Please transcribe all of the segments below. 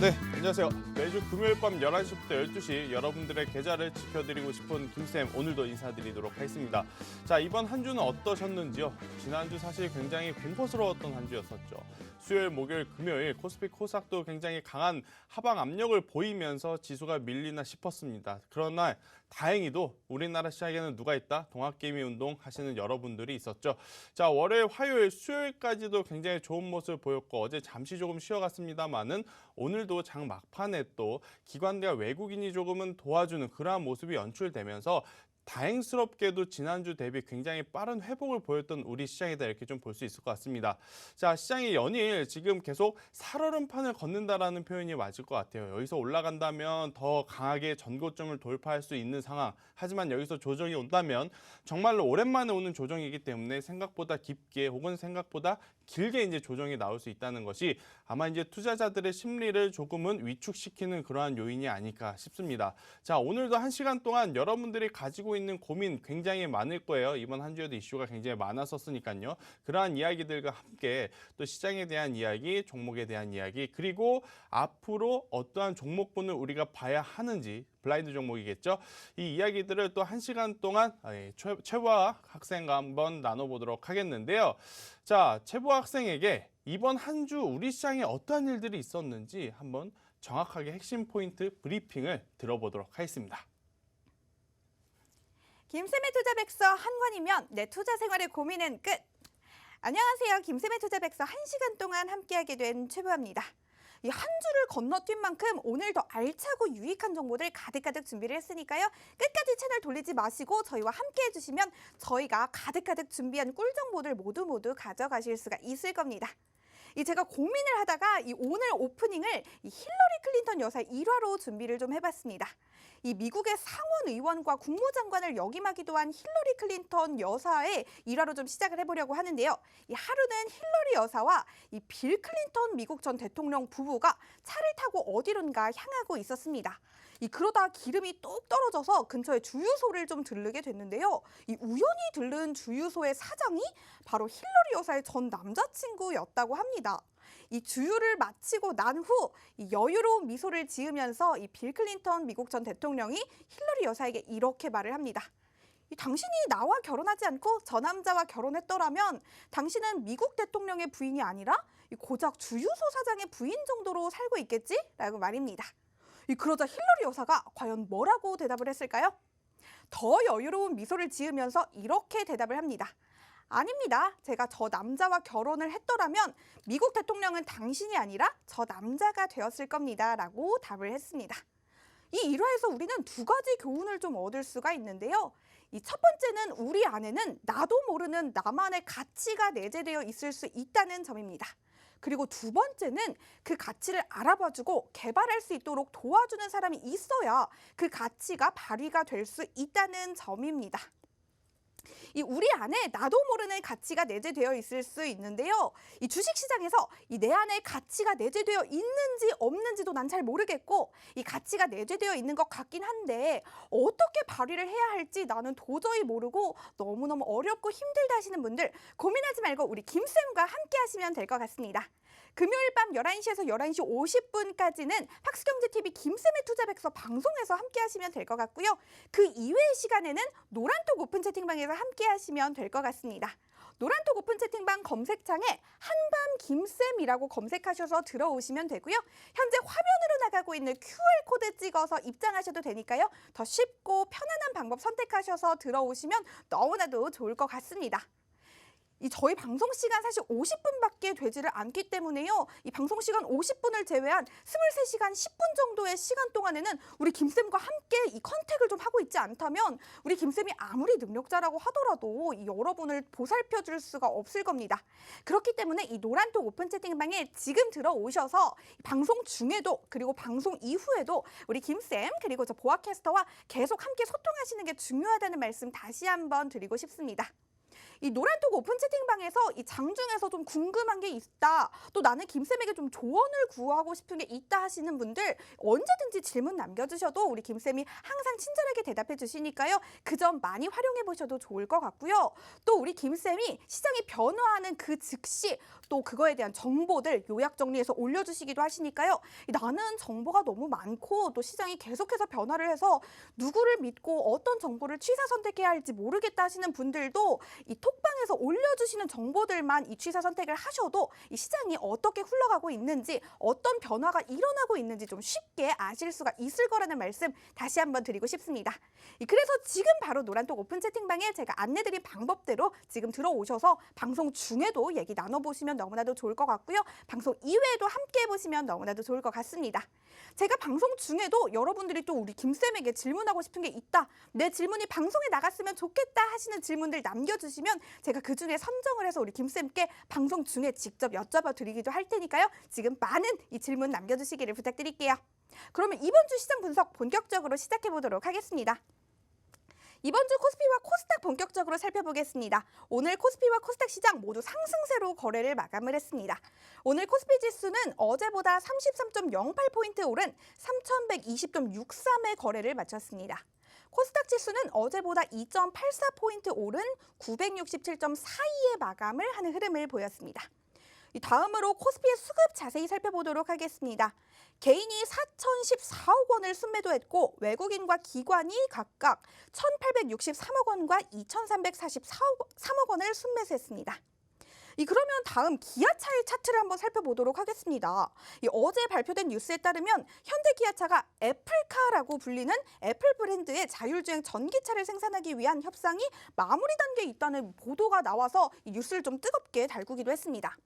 네, 안녕하세요. 매주 금요일 밤 11시부터 12시 여러분들의 계좌를 지켜드리고 싶은 김쌤, 오늘도 인사드리도록 하겠습니다. 자, 이번 한 주는 어떠셨는지요? 지난주 사실 굉장히 공포스러웠던 한 주였었죠. 수요일, 목요일, 금요일 코스피 코스닥도 굉장히 강한 하방 압력을 보이면서 지수가 밀리나 싶었습니다. 그러나 다행히도 우리나라 시장에는 누가 있다? 동학개미 운동 하시는 여러분들이 있었죠. 자, 월요일, 화요일, 수요일까지도 굉장히 좋은 모습을 보였고 어제 잠시 조금 쉬어갔습니다만은 오늘도 장 막판에 또 기관과 외국인이 조금은 도와주는 그러한 모습이 연출되면서 다행스럽게도 지난주 대비 굉장히 빠른 회복을 보였던 우리 시장이다 이렇게 좀 볼 수 있을 것 같습니다. 자, 시장이 연일 지금 계속 살얼음판을 걷는다라는 표현이 맞을 것 같아요. 여기서 올라간다면 더 강하게 전고점을 돌파할 수 있는 상황. 하지만 여기서 조정이 온다면 정말로 오랜만에 오는 조정이기 때문에 생각보다 깊게 혹은 생각보다 길게 이제 조정이 나올 수 있다는 것이 아마 이제 투자자들의 심리를 조금은 위축시키는 그러한 요인이 아닐까 싶습니다. 자, 오늘도 1시간 동안 여러분들이 가지고 있는 고민 굉장히 많을 거예요. 이번 한 주에도 이슈가 굉장히 많았었으니까요. 그러한 이야기들과 함께 또 시장에 대한 이야기, 종목에 대한 이야기, 그리고 앞으로 어떠한 종목군을 우리가 봐야 하는지 블라인드 종목이겠죠. 이 이야기들을 또 1시간 동안 최보아 학생과 한번 나눠보도록 하겠는데요. 자, 최보아 학생에게 이번 한 주 우리 시장에 어떠한 일들이 있었는지 한번 정확하게 핵심 포인트 브리핑을 들어보도록 하겠습니다. 김쌤의 투자백서 한 권이면 내 투자 생활의 고민은 끝! 안녕하세요. 김쌤의 투자백서 1시간 동안 함께하게 된 최보아입니다. 이 한 주를 건너뛴 만큼 오늘도 알차고 유익한 정보들 가득가득 준비를 했으니까요. 끝까지 채널 돌리지 마시고 저희와 함께 해주시면 저희가 가득가득 준비한 꿀 정보들 모두 가져가실 수가 있을 겁니다. 제가 고민을 하다가 오늘 오프닝을 힐러리 클린턴 여사 일화로 준비를 좀 해봤습니다. 미국의 상원 의원과 국무장관을 역임하기도 한 힐러리 클린턴 여사의 일화로 좀 시작을 해보려고 하는데요. 하루는 힐러리 여사와 빌 클린턴 미국 전 대통령 부부가 차를 타고 어디론가 향하고 있었습니다. 그러다 기름이 뚝 떨어져서 근처에 주유소를 좀 들르게 됐는데요. 우연히 들른 주유소의 사장이 바로 힐러리 여사의 전 남자친구였다고 합니다. 주유를 마치고 난 후 여유로운 미소를 지으면서 빌 클린턴 미국 전 대통령이 힐러리 여사에게 이렇게 말을 합니다. 당신이 나와 결혼하지 않고 저 남자와 결혼했더라면 당신은 미국 대통령의 부인이 아니라 고작 주유소 사장의 부인 정도로 살고 있겠지? 라고 말입니다. 그러자 힐러리 여사가 과연 뭐라고 대답을 했을까요? 더 여유로운 미소를 지으면서 이렇게 대답을 합니다. 아닙니다. 제가 저 남자와 결혼을 했더라면 미국 대통령은 당신이 아니라 저 남자가 되었을 겁니다. 라고 답을 했습니다. 이 일화에서 우리는 두 가지 교훈을 좀 얻을 수가 있는데요. 첫 번째는 우리 안에는 나도 모르는 나만의 가치가 내재되어 있을 수 있다는 점입니다. 그리고 두 번째는 그 가치를 알아봐주고 개발할 수 있도록 도와주는 사람이 있어야 그 가치가 발휘가 될 수 있다는 점입니다. 우리 안에 나도 모르는 가치가 내재되어 있을 수 있는데요. 주식시장에서 내 안에 가치가 내재되어 있는지 없는지도 난 잘 모르겠고 가치가 내재되어 있는 것 같긴 한데 어떻게 발휘를 해야 할지 나는 도저히 모르고 너무너무 어렵고 힘들다 하시는 분들 고민하지 말고 우리 김쌤과 함께 하시면 될 것 같습니다. 금요일 밤 11시에서 11시 50분까지는 박수경제TV 김쌤의 투자백서 방송에서 함께 하시면 될 것 같고요. 그 이외의 시간에는 노란톡 오픈 채팅방에서 함께 하시면 될 것 같습니다. 노란톡 오픈 채팅방 검색창에 한밤 김쌤이라고 검색하셔서 들어오시면 되고요. 현재 화면으로 나가고 있는 QR코드 찍어서 입장하셔도 되니까요. 더 쉽고 편안한 방법 선택하셔서 들어오시면 너무나도 좋을 것 같습니다. 저희 방송 시간 사실 50분밖에 되지를 않기 때문에요. 방송 시간 50분을 제외한 23시간 10분 정도의 시간 동안에는 우리 김쌤과 함께 컨택을 좀 하고 있지 않다면 우리 김쌤이 아무리 능력자라고 하더라도 여러분을 보살펴 줄 수가 없을 겁니다. 그렇기 때문에 이 노란톡 오픈 채팅방에 지금 들어오셔서 방송 중에도 그리고 방송 이후에도 우리 김쌤 그리고 저 보아캐스터와 계속 함께 소통하시는 게 중요하다는 말씀 다시 한번 드리고 싶습니다. 이 노란톡 오픈 채팅방에서 이 장중에서 좀 궁금한 게 있다. 또 나는 김쌤에게 좀 조언을 구하고 싶은 게 있다 하시는 분들 언제든지 질문 남겨주셔도 우리 김쌤이 항상 친절하게 대답해 주시니까요. 그 점 많이 활용해 보셔도 좋을 것 같고요. 또 우리 김쌤이 시장이 변화하는 그 즉시 또 그거에 대한 정보들 요약 정리해서 올려주시기도 하시니까요. 나는 정보가 너무 많고 또 시장이 계속해서 변화를 해서 누구를 믿고 어떤 정보를 취사 선택해야 할지 모르겠다 하시는 분들도 이 톡방에서 올려주시는 정보들만 이 취사 선택을 하셔도 이 시장이 어떻게 흘러가고 있는지 어떤 변화가 일어나고 있는지 좀 쉽게 아실 수가 있을 거라는 말씀 다시 한번 드리고 싶습니다. 그래서 지금 바로 노란톡 오픈 채팅방에 제가 안내드린 방법대로 지금 들어오셔서 방송 중에도 얘기 나눠보시면 너무나도 좋을 것 같고요. 방송 이외에도 함께 해보시면 너무나도 좋을 것 같습니다. 제가 방송 중에도 여러분들이 또 우리 김쌤에게 질문하고 싶은 게 있다. 내 질문이 방송에 나갔으면 좋겠다 하시는 질문들 남겨주시면 제가 그중에 선정을 해서 우리 김쌤께 방송 중에 직접 여쭤봐 드리기도 할 테니까요. 지금 많은 이 질문 남겨주시기를 부탁드릴게요. 그러면 이번 주 시장 분석 본격적으로 시작해 보도록 하겠습니다. 이번 주 코스피와 코스닥 본격적으로 살펴보겠습니다. 오늘 코스피와 코스닥 시장 모두 상승세로 거래를 마감을 했습니다. 오늘 코스피 지수는 어제보다 33.08포인트 오른 3120.63의 거래를 마쳤습니다. 코스닥 지수는 어제보다 2.84포인트 오른 967.42의 마감을 하는 흐름을 보였습니다. 다음으로 코스피의 수급 자세히 살펴보도록 하겠습니다. 개인이 4,014억 원을 순매도했고 외국인과 기관이 각각 1,863억 원과 2,343억 원을 순매수했습니다. 그러면 다음 기아차의 차트를 한번 살펴보도록 하겠습니다. 어제 발표된 뉴스에 따르면 현대기아차가 애플카라고 불리는 애플 브랜드의 자율주행 전기차를 생산하기 위한 협상이 마무리 단계에 있다는 보도가 나와서 이 뉴스를 좀 뜨겁게 달구기도 했습니다.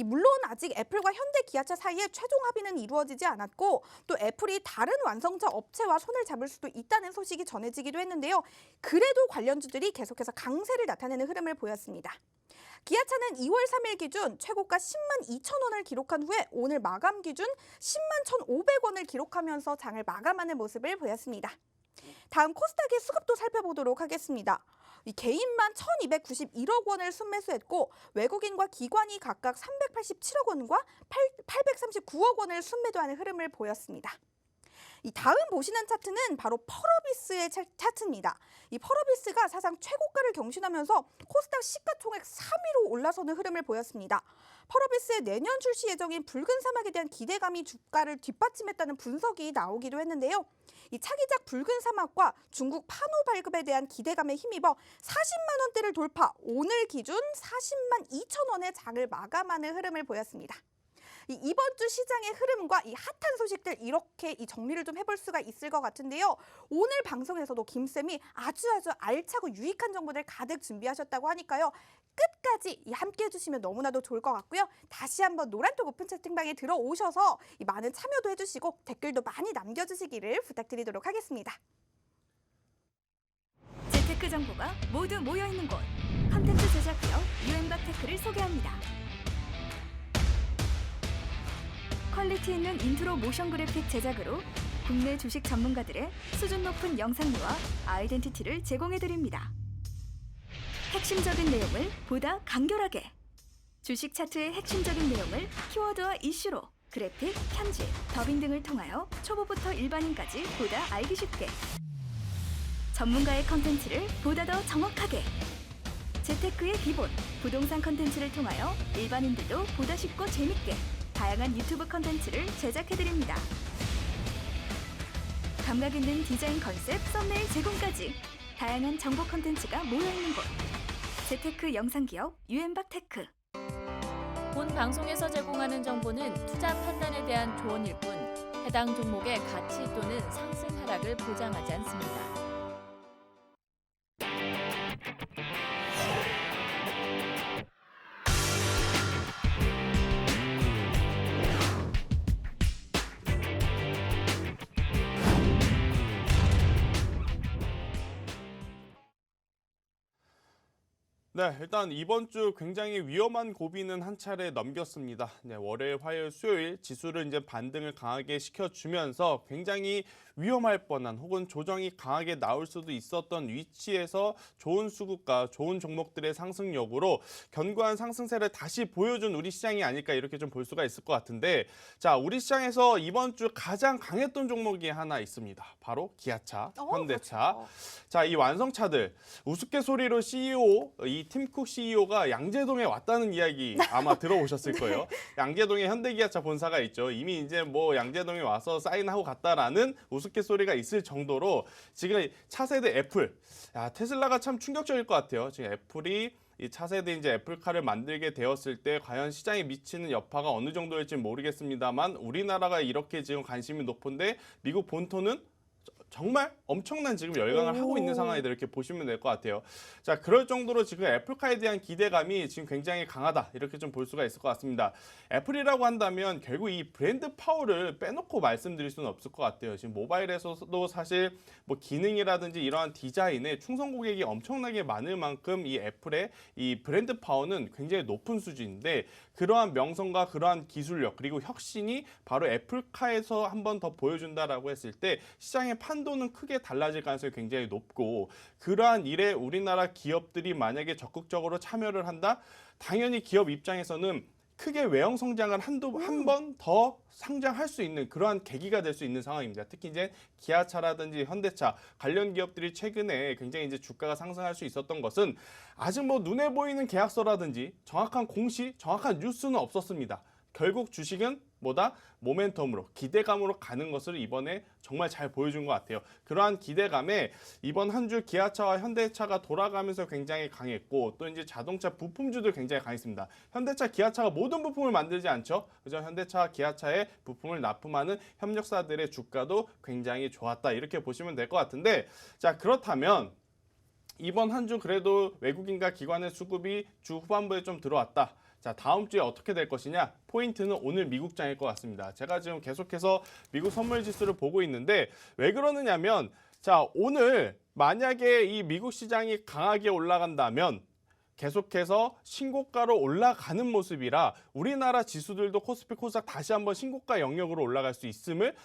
물론 아직 애플과 현대기아차 사이에 최종 합의는 이루어지지 않았고 또 애플이 다른 완성차 업체와 손을 잡을 수도 있다는 소식이 전해지기도 했는데요. 그래도 관련주들이 계속해서 강세를 나타내는 흐름을 보였습니다. 기아차는 2월 3일 기준 최고가 10만 2천 원을 기록한 후에 오늘 마감 기준 10만 1,500원을 기록하면서 장을 마감하는 모습을 보였습니다. 다음 코스닥의 수급도 살펴보도록 하겠습니다. 개인만 1,291억 원을 순매수했고 외국인과 기관이 각각 387억 원과 839억 원을 순매도하는 흐름을 보였습니다. 다음 보시는 차트는 바로 펄어비스의 차트입니다. 펄어비스가 사상 최고가를 경신하면서 코스닥 시가총액 3위로 올라서는 흐름을 보였습니다. 펄어비스의 내년 출시 예정인 붉은 사막에 대한 기대감이 주가를 뒷받침했다는 분석이 나오기도 했는데요. 차기작 붉은 사막과 중국 파노 발급에 대한 기대감에 힘입어 40만 원대를 돌파, 오늘 기준 40만 2천 원의 장을 마감하는 흐름을 보였습니다. 이번 주 시장의 흐름과 이 핫한 소식들 이렇게 정리를 좀 해볼 수가 있을 것 같은데요. 오늘 방송에서도 김쌤이 아주 알차고 유익한 정보들 가득 준비하셨다고 하니까요. 끝까지 함께 해주시면 너무나도 좋을 것 같고요. 다시 한번 노란톡 오픈 채팅방에 들어오셔서 많은 참여도 해주시고 댓글도 많이 남겨주시기를 부탁드리도록 하겠습니다. 재테크 정보가 모두 모여있는 곳. 컨텐츠 제작 기업 유엔박테크를 소개합니다. 퀄리티 있는 인트로 모션 그래픽 제작으로 국내 주식 전문가들의 수준 높은 영상미와 아이덴티티를 제공해드립니다. 핵심적인 내용을 보다 간결하게, 주식 차트의 핵심적인 내용을 키워드와 이슈로 그래픽, 편집, 더빙 등을 통하여 초보부터 일반인까지 보다 알기 쉽게, 전문가의 컨텐츠를 보다 더 정확하게, 재테크의 기본, 부동산 컨텐츠를 통하여 일반인들도 보다 쉽고 재밌게 다양한 유튜브 컨텐츠를 제작해드립니다. 감각 있는 디자인 컨셉, 썸네일 제공까지 다양한 정보 컨텐츠가 모여있는 곳. 재테크 영상기업 유엔박테크. 본 방송에서 제공하는 정보는 투자 판단에 대한 조언일 뿐 해당 종목의 가치 또는 상승 하락을 보장하지 않습니다. 네, 일단 이번 주 굉장히 위험한 고비는 한 차례 넘겼습니다. 네, 월요일, 화요일, 수요일 지수를 이제 반등을 강하게 시켜주면서 굉장히 위험할 뻔한 혹은 조정이 강하게 나올 수도 있었던 위치에서 좋은 수급과 좋은 종목들의 상승력으로 견고한 상승세를 다시 보여준 우리 시장이 아닐까 이렇게 좀 볼 수가 있을 것 같은데, 자, 우리 시장에서 이번 주 가장 강했던 종목이 하나 있습니다. 바로 기아차, 현대차. 그렇죠. 자, 이 완성차들 우스갯소리로 CEO, 이 팀쿡 CEO가 양재동에 왔다는 이야기 아마 들어보셨을 거예요. 양재동에 현대기아차 본사가 있죠. 이미 이제 뭐 양재동에 와서 사인하고 갔다라는 우스갯소리가 있을 정도로 지금 차세대 애플, 야, 테슬라가 참 충격적일 것 같아요. 지금 애플이 이 차세대 이제 애플카를 만들게 되었을 때 과연 시장에 미치는 여파가 어느 정도일지 모르겠습니다만, 우리나라가 이렇게 지금 관심이 높은데 미국 본토는 정말 엄청난 지금 열강을 하고 있는 상황이다 이렇게 보시면 될 것 같아요. 자, 그럴 정도로 지금 애플카에 대한 기대감이 지금 굉장히 강하다 이렇게 좀 볼 수가 있을 것 같습니다. 애플이라고 한다면 결국 이 브랜드 파워를 빼놓고 말씀드릴 수는 없을 것 같아요. 지금 모바일에서도 사실 뭐 기능이라든지 이러한 디자인에 충성 고객이 엄청나게 많을 만큼 이 애플의 이 브랜드 파워는 굉장히 높은 수준인데, 그러한 명성과 그러한 기술력 그리고 혁신이 바로 애플카에서 한 번 더 보여준다라고 했을 때 시장의 판도는 크게 달라질 가능성이 굉장히 높고, 그러한 일에 우리나라 기업들이 만약에 적극적으로 참여를 한다? 당연히 기업 입장에서는 크게 외형 성장을 한 번 더 상장할 수 있는 그러한 계기가 될 수 있는 상황입니다. 특히 이제 기아차라든지 현대차 관련 기업들이 최근에 굉장히 이제 주가가 상승할 수 있었던 것은 아직 뭐 눈에 보이는 계약서라든지 정확한 공시, 정확한 뉴스는 없었습니다. 결국 주식은 뭐다? 모멘텀으로, 기대감으로 가는 것을 이번에 정말 잘 보여준 것 같아요. 그러한 기대감에 이번 한 주 기아차와 현대차가 돌아가면서 굉장히 강했고, 또 이제 자동차 부품주도 굉장히 강했습니다. 현대차, 기아차가 모든 부품을 만들지 않죠. 그죠? 현대차, 기아차의 부품을 납품하는 협력사들의 주가도 굉장히 좋았다 이렇게 보시면 될 것 같은데, 자, 그렇다면 이번 한 주 그래도 외국인과 기관의 수급이 주 후반부에 좀 들어왔다. 자, 다음 주에 어떻게 될 것이냐? 포인트는 오늘 미국장일 것 같습니다. 제가 지금 계속해서 미국 선물 지수를 보고 있는데 왜 그러느냐면, 자, 오늘 만약에 이 미국 시장이 강하게 올라간다면 계속해서 신고가로 올라가는 모습이라 우리나라 지수들도 코스피 코스닥 다시 한번 신고가 영역으로 올라갈 수 있음을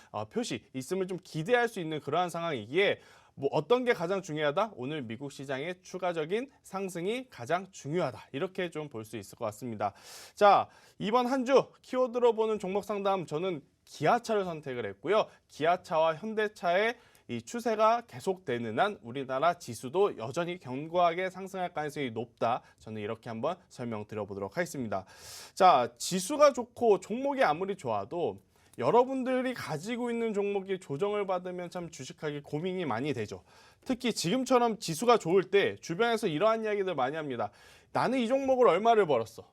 있음을 좀 기대할 수 있는 그러한 상황이기에, 뭐 어떤 게 가장 중요하다? 오늘 미국 시장의 추가적인 상승이 가장 중요하다. 이렇게 좀 볼 수 있을 것 같습니다. 자, 이번 한 주 키워드로 보는 종목 상담, 저는 기아차를 선택을 했고요. 기아차와 현대차의 이 추세가 계속되는 한 우리나라 지수도 여전히 견고하게 상승할 가능성이 높다. 저는 이렇게 한번 설명드려보도록 하겠습니다. 자, 지수가 좋고 종목이 아무리 좋아도 여러분들이 가지고 있는 종목이 조정을 받으면 참 주식하기 고민이 많이 되죠. 특히 지금처럼 지수가 좋을 때 주변에서 이러한 이야기들 많이 합니다. 나는 이 종목을 얼마를 벌었어.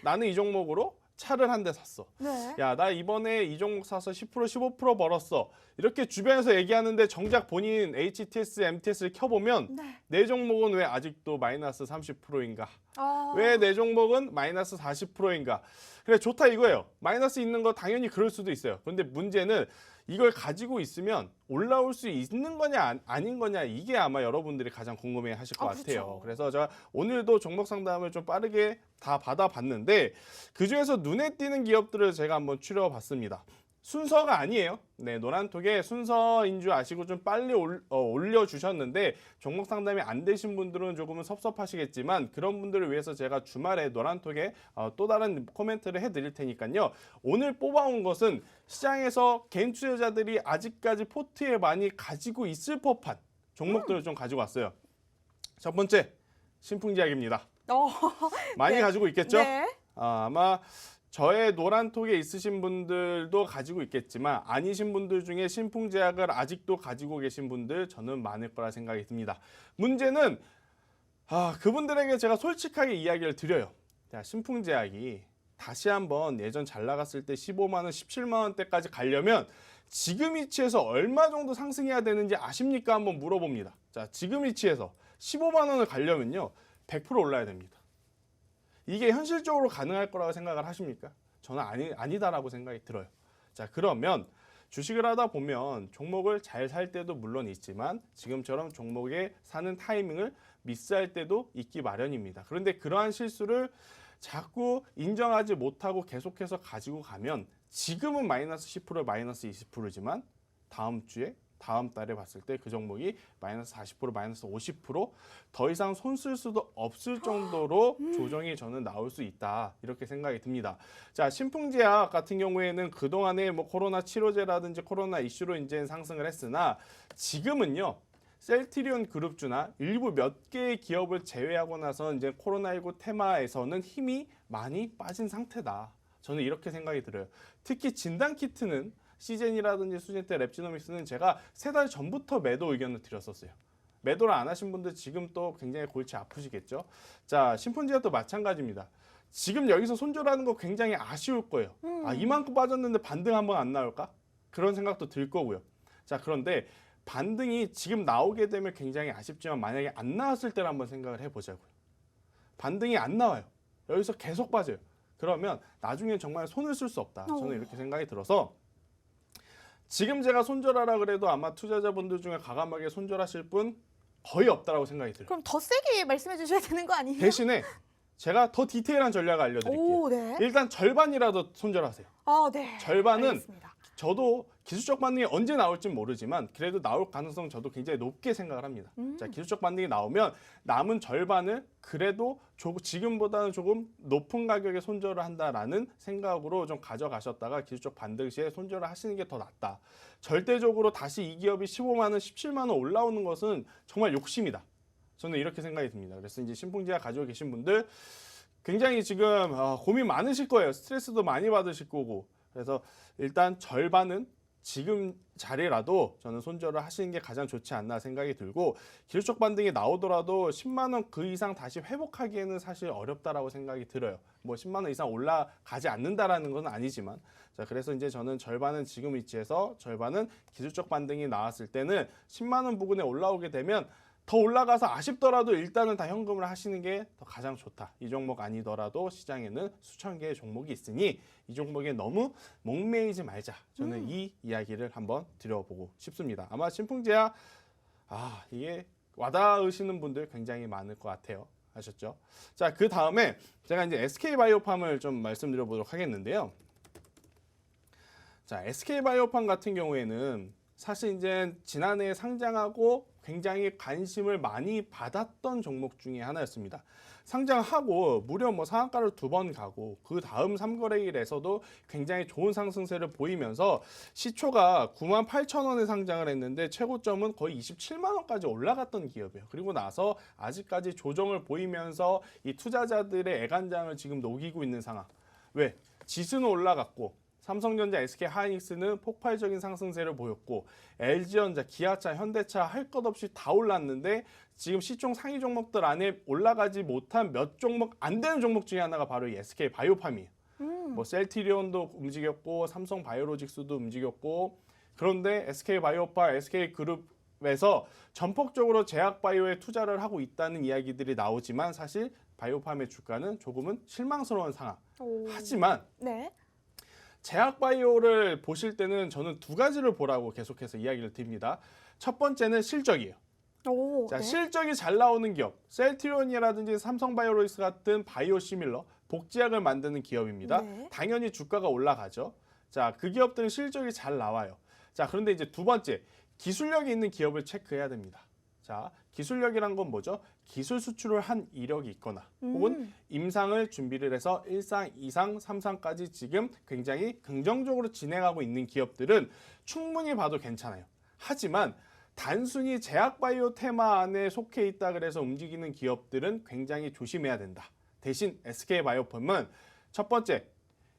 나는 이 종목으로 차를 한 대 샀어. 네. 야, 나 이번에 이 종목 사서 10%, 15% 벌었어. 이렇게 주변에서 얘기하는데 정작 본인 HTS, MTS를 켜보면 네. 내 종목은 왜 아직도 마이너스 30%인가? 아. 왜 내 종목은 마이너스 40%인가? 그래, 좋다 이거예요. 마이너스 있는 거 당연히 그럴 수도 있어요. 그런데 문제는 이걸 가지고 있으면 올라올 수 있는 거냐 아닌 거냐, 이게 아마 여러분들이 가장 궁금해 하실 것 같아요. 그렇죠. 그래서 제가 오늘도 종목 상담을 좀 빠르게 다 받아봤는데 그중에서 눈에 띄는 기업들을 제가 한번 추려봤습니다. 순서가 아니에요. 네, 노란톡에 순서인 줄 아시고 좀 빨리 올려주셨는데 종목 상담이 안 되신 분들은 조금은 섭섭하시겠지만, 그런 분들을 위해서 제가 주말에 노란톡에 또 다른 코멘트를 해드릴 테니까요. 오늘 뽑아온 것은 시장에서 개인 투자자들이 아직까지 포트에 많이 가지고 있을 법한 종목들을 좀 가지고 왔어요. 첫 번째, 신풍제약입니다. 많이 네. 가지고 있겠죠? 네. 아마 저의 노란톡에 있으신 분들도 가지고 있겠지만 아니신 분들 중에 신풍제약을 아직도 가지고 계신 분들 저는 많을 거라 생각이 듭니다. 문제는 그분들에게 제가 솔직하게 이야기를 드려요. 자, 신풍제약이 다시 한번 예전 잘 나갔을 때 15만 원, 17만 원대까지 가려면 지금 위치에서 얼마 정도 상승해야 되는지 아십니까? 한번 물어봅니다. 자, 지금 위치에서 15만 원을 가려면요 100% 올라야 됩니다. 이게 현실적으로 가능할 거라고 생각을 하십니까? 저는 아니다라고 생각이 들어요. 자, 그러면 주식을 하다 보면 종목을 잘 살 때도 물론 있지만 지금처럼 종목에 사는 타이밍을 미스할 때도 있기 마련입니다. 그런데 그러한 실수를 자꾸 인정하지 못하고 계속해서 가지고 가면 지금은 마이너스 10%, 마이너스 20%지만 다음 주에 다음 달에 봤을 때 그 종목이 마이너스 40%, 마이너스 50%더 이상 손 쓸 수도 없을 정도로 조정이 저는 나올 수 있다. 이렇게 생각이 듭니다. 자, 신풍제약 같은 경우에는 그동안에 뭐 코로나 치료제라든지 코로나 이슈로 이제 상승을 했으나 지금은요. 셀트리온 그룹주나 일부 몇 개의 기업을 제외하고 나서 이제 코로나19 테마에서는 힘이 많이 빠진 상태다. 저는 이렇게 생각이 들어요. 특히 진단키트는 시젠이라든지 수젠테 랩지노믹스는 제가 3달 전부터 매도 의견을 드렸었어요. 매도를 안 하신 분들 지금 또 굉장히 골치 아프시겠죠. 자, 신풍제약도 마찬가지입니다. 지금 여기서 손절하는 거 굉장히 아쉬울 거예요. 아, 이만큼 빠졌는데 반등 한번 안 나올까? 그런 생각도 들 거고요. 자, 그런데 반등이 지금 나오게 되면 굉장히 아쉽지만 만약에 안 나왔을 때를 한번 생각을 해보자고요. 반등이 안 나와요. 여기서 계속 빠져요. 그러면 나중에 정말 손을 쓸 수 없다. 저는 이렇게 생각이 들어서 지금 제가 손절하라 그래도 아마 투자자분들 중에 과감하게 손절하실 분 거의 없다라고 생각이 들어요. 그럼 더 세게 말씀해 주셔야 되는 거 아니에요? 대신에 제가 더 디테일한 전략을 알려드릴게요. 오, 네. 일단 절반이라도 손절하세요. 아, 네. 절반은 알겠습니다. 저도 기술적 반등이 언제 나올지 모르지만 그래도 나올 가능성 저도 굉장히 높게 생각을 합니다. 자, 기술적 반등이 나오면 남은 절반을 그래도 지금보다는 조금 높은 가격에 손절을 한다라는 생각으로 좀 가져가셨다가 기술적 반등 시에 손절을 하시는 게 더 낫다. 절대적으로 다시 이 기업이 15만 원, 17만 원 올라오는 것은 정말 욕심이다. 저는 이렇게 생각이 듭니다. 그래서 이제 신풍제약 가지고 계신 분들 굉장히 지금 고민 많으실 거예요. 스트레스도 많이 받으실 거고. 그래서 일단 절반은 지금 자리라도 저는 손절을 하시는 게 가장 좋지 않나 생각이 들고 기술적 반등이 나오더라도 10만 원 그 이상 다시 회복하기에는 사실 어렵다라고 생각이 들어요. 뭐 10만 원 이상 올라가지 않는다라는 건 아니지만 자, 그래서 이제 저는 절반은 지금 위치에서 절반은 기술적 반등이 나왔을 때는 10만 원 부근에 올라오게 되면 더 올라가서 아쉽더라도 일단은 다 현금을 하시는 게 더 가장 좋다. 이 종목 아니더라도 시장에는 수천 개의 종목이 있으니 이 종목에 너무 목매이지 말자. 저는 이 이야기를 한번 드려보고 싶습니다. 아마 신풍제약 이게 와닿으시는 분들 굉장히 많을 것 같아요. 아셨죠? 자, 그 다음에 제가 이제 SK바이오팜을 좀 말씀드려보도록 하겠는데요. 자, SK바이오팜 같은 경우에는 사실 이제 지난해 상장하고 굉장히 관심을 많이 받았던 종목 중에 하나였습니다. 상장하고 무려 뭐 상한가를 2번 가고 그 다음 3거래일에서도 굉장히 좋은 상승세를 보이면서 시초가 98,000원에 상장을 했는데 최고점은 거의 27만 원까지 올라갔던 기업이에요. 그리고 나서 아직까지 조정을 보이면서 이 투자자들의 애간장을 지금 녹이고 있는 상황. 왜? 지수는 올라갔고 삼성전자, SK하이닉스는 폭발적인 상승세를 보였고 LG전자, 기아차, 현대차 할 것 없이 다 올랐는데 지금 시총 상위 종목들 안에 올라가지 못한 몇 종목 안 되는 종목 중에 하나가 바로 이 SK바이오팜이에요. 뭐 셀트리온도 움직였고 삼성바이오로직스도 움직였고 그런데 SK바이오팜, SK그룹에서 전폭적으로 제약바이오에 투자를 하고 있다는 이야기들이 나오지만 사실 바이오팜의 주가는 조금은 실망스러운 상황. 하지만 네. 제약바이오를 보실 때는 저는 2가지를 보라고 계속해서 이야기를 드립니다. 첫 번째는 실적이에요. 오, 자, 네. 실적이 잘 나오는 기업, 셀트리온이라든지 삼성바이오로직스 같은 바이오시밀러, 복제약을 만드는 기업입니다. 네. 당연히 주가가 올라가죠. 자, 그 기업들은 실적이 잘 나와요. 자, 그런데 이제 2번째, 기술력이 있는 기업을 체크해야 됩니다. 자, 기술력이란 건 뭐죠? 기술 수출을 한 이력이 있거나 혹은 임상을 준비를 해서 1상, 2상, 3상까지 지금 굉장히 긍정적으로 진행하고 있는 기업들은 충분히 봐도 괜찮아요. 하지만 단순히 제약바이오 테마 안에 속해 있다 그래서 움직이는 기업들은 굉장히 조심해야 된다. 대신 SK바이오팜은 첫 번째,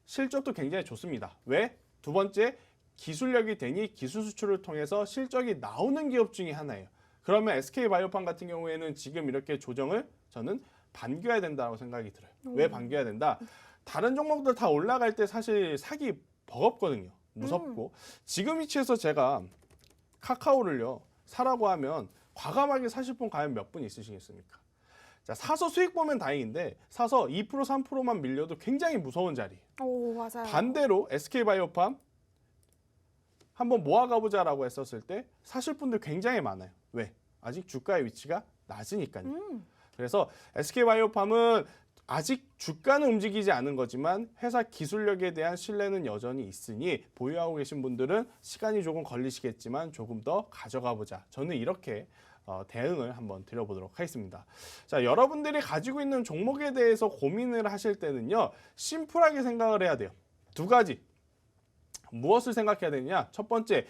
실적도 굉장히 좋습니다. 왜? 2번째, 기술력이 되니 기술 수출을 통해서 실적이 나오는 기업 중에 하나예요. 그러면 SK바이오팜 같은 경우에는 지금 이렇게 조정을 저는 반겨야 된다고 생각이 들어요. 왜 반겨야 된다? 다른 종목들 다 올라갈 때 사실 사기 버겁거든요. 무섭고. 지금 위치에서 제가 카카오를요 사라고 하면 과감하게 사실 분 과연 몇 분 있으시겠습니까? 자, 사서 수익 보면 다행인데 사서 2% 3%만 밀려도 굉장히 무서운 자리예요. 오, 맞아요. 반대로 SK바이오팜 한번 모아가보자라고 했었을 때 사실 분들 굉장히 많아요. 왜? 아직 주가의 위치가 낮으니까요. 그래서 SK바이오팜은 아직 주가는 움직이지 않은 거지만 회사 기술력에 대한 신뢰는 여전히 있으니 보유하고 계신 분들은 시간이 조금 걸리시겠지만 조금 더 가져가 보자. 저는 이렇게 대응을 한번 드려보도록 하겠습니다. 자, 여러분들이 가지고 있는 종목에 대해서 고민을 하실 때는요, 심플하게 생각을 해야 돼요. 두 가지. 무엇을 생각해야 되느냐? 첫 번째,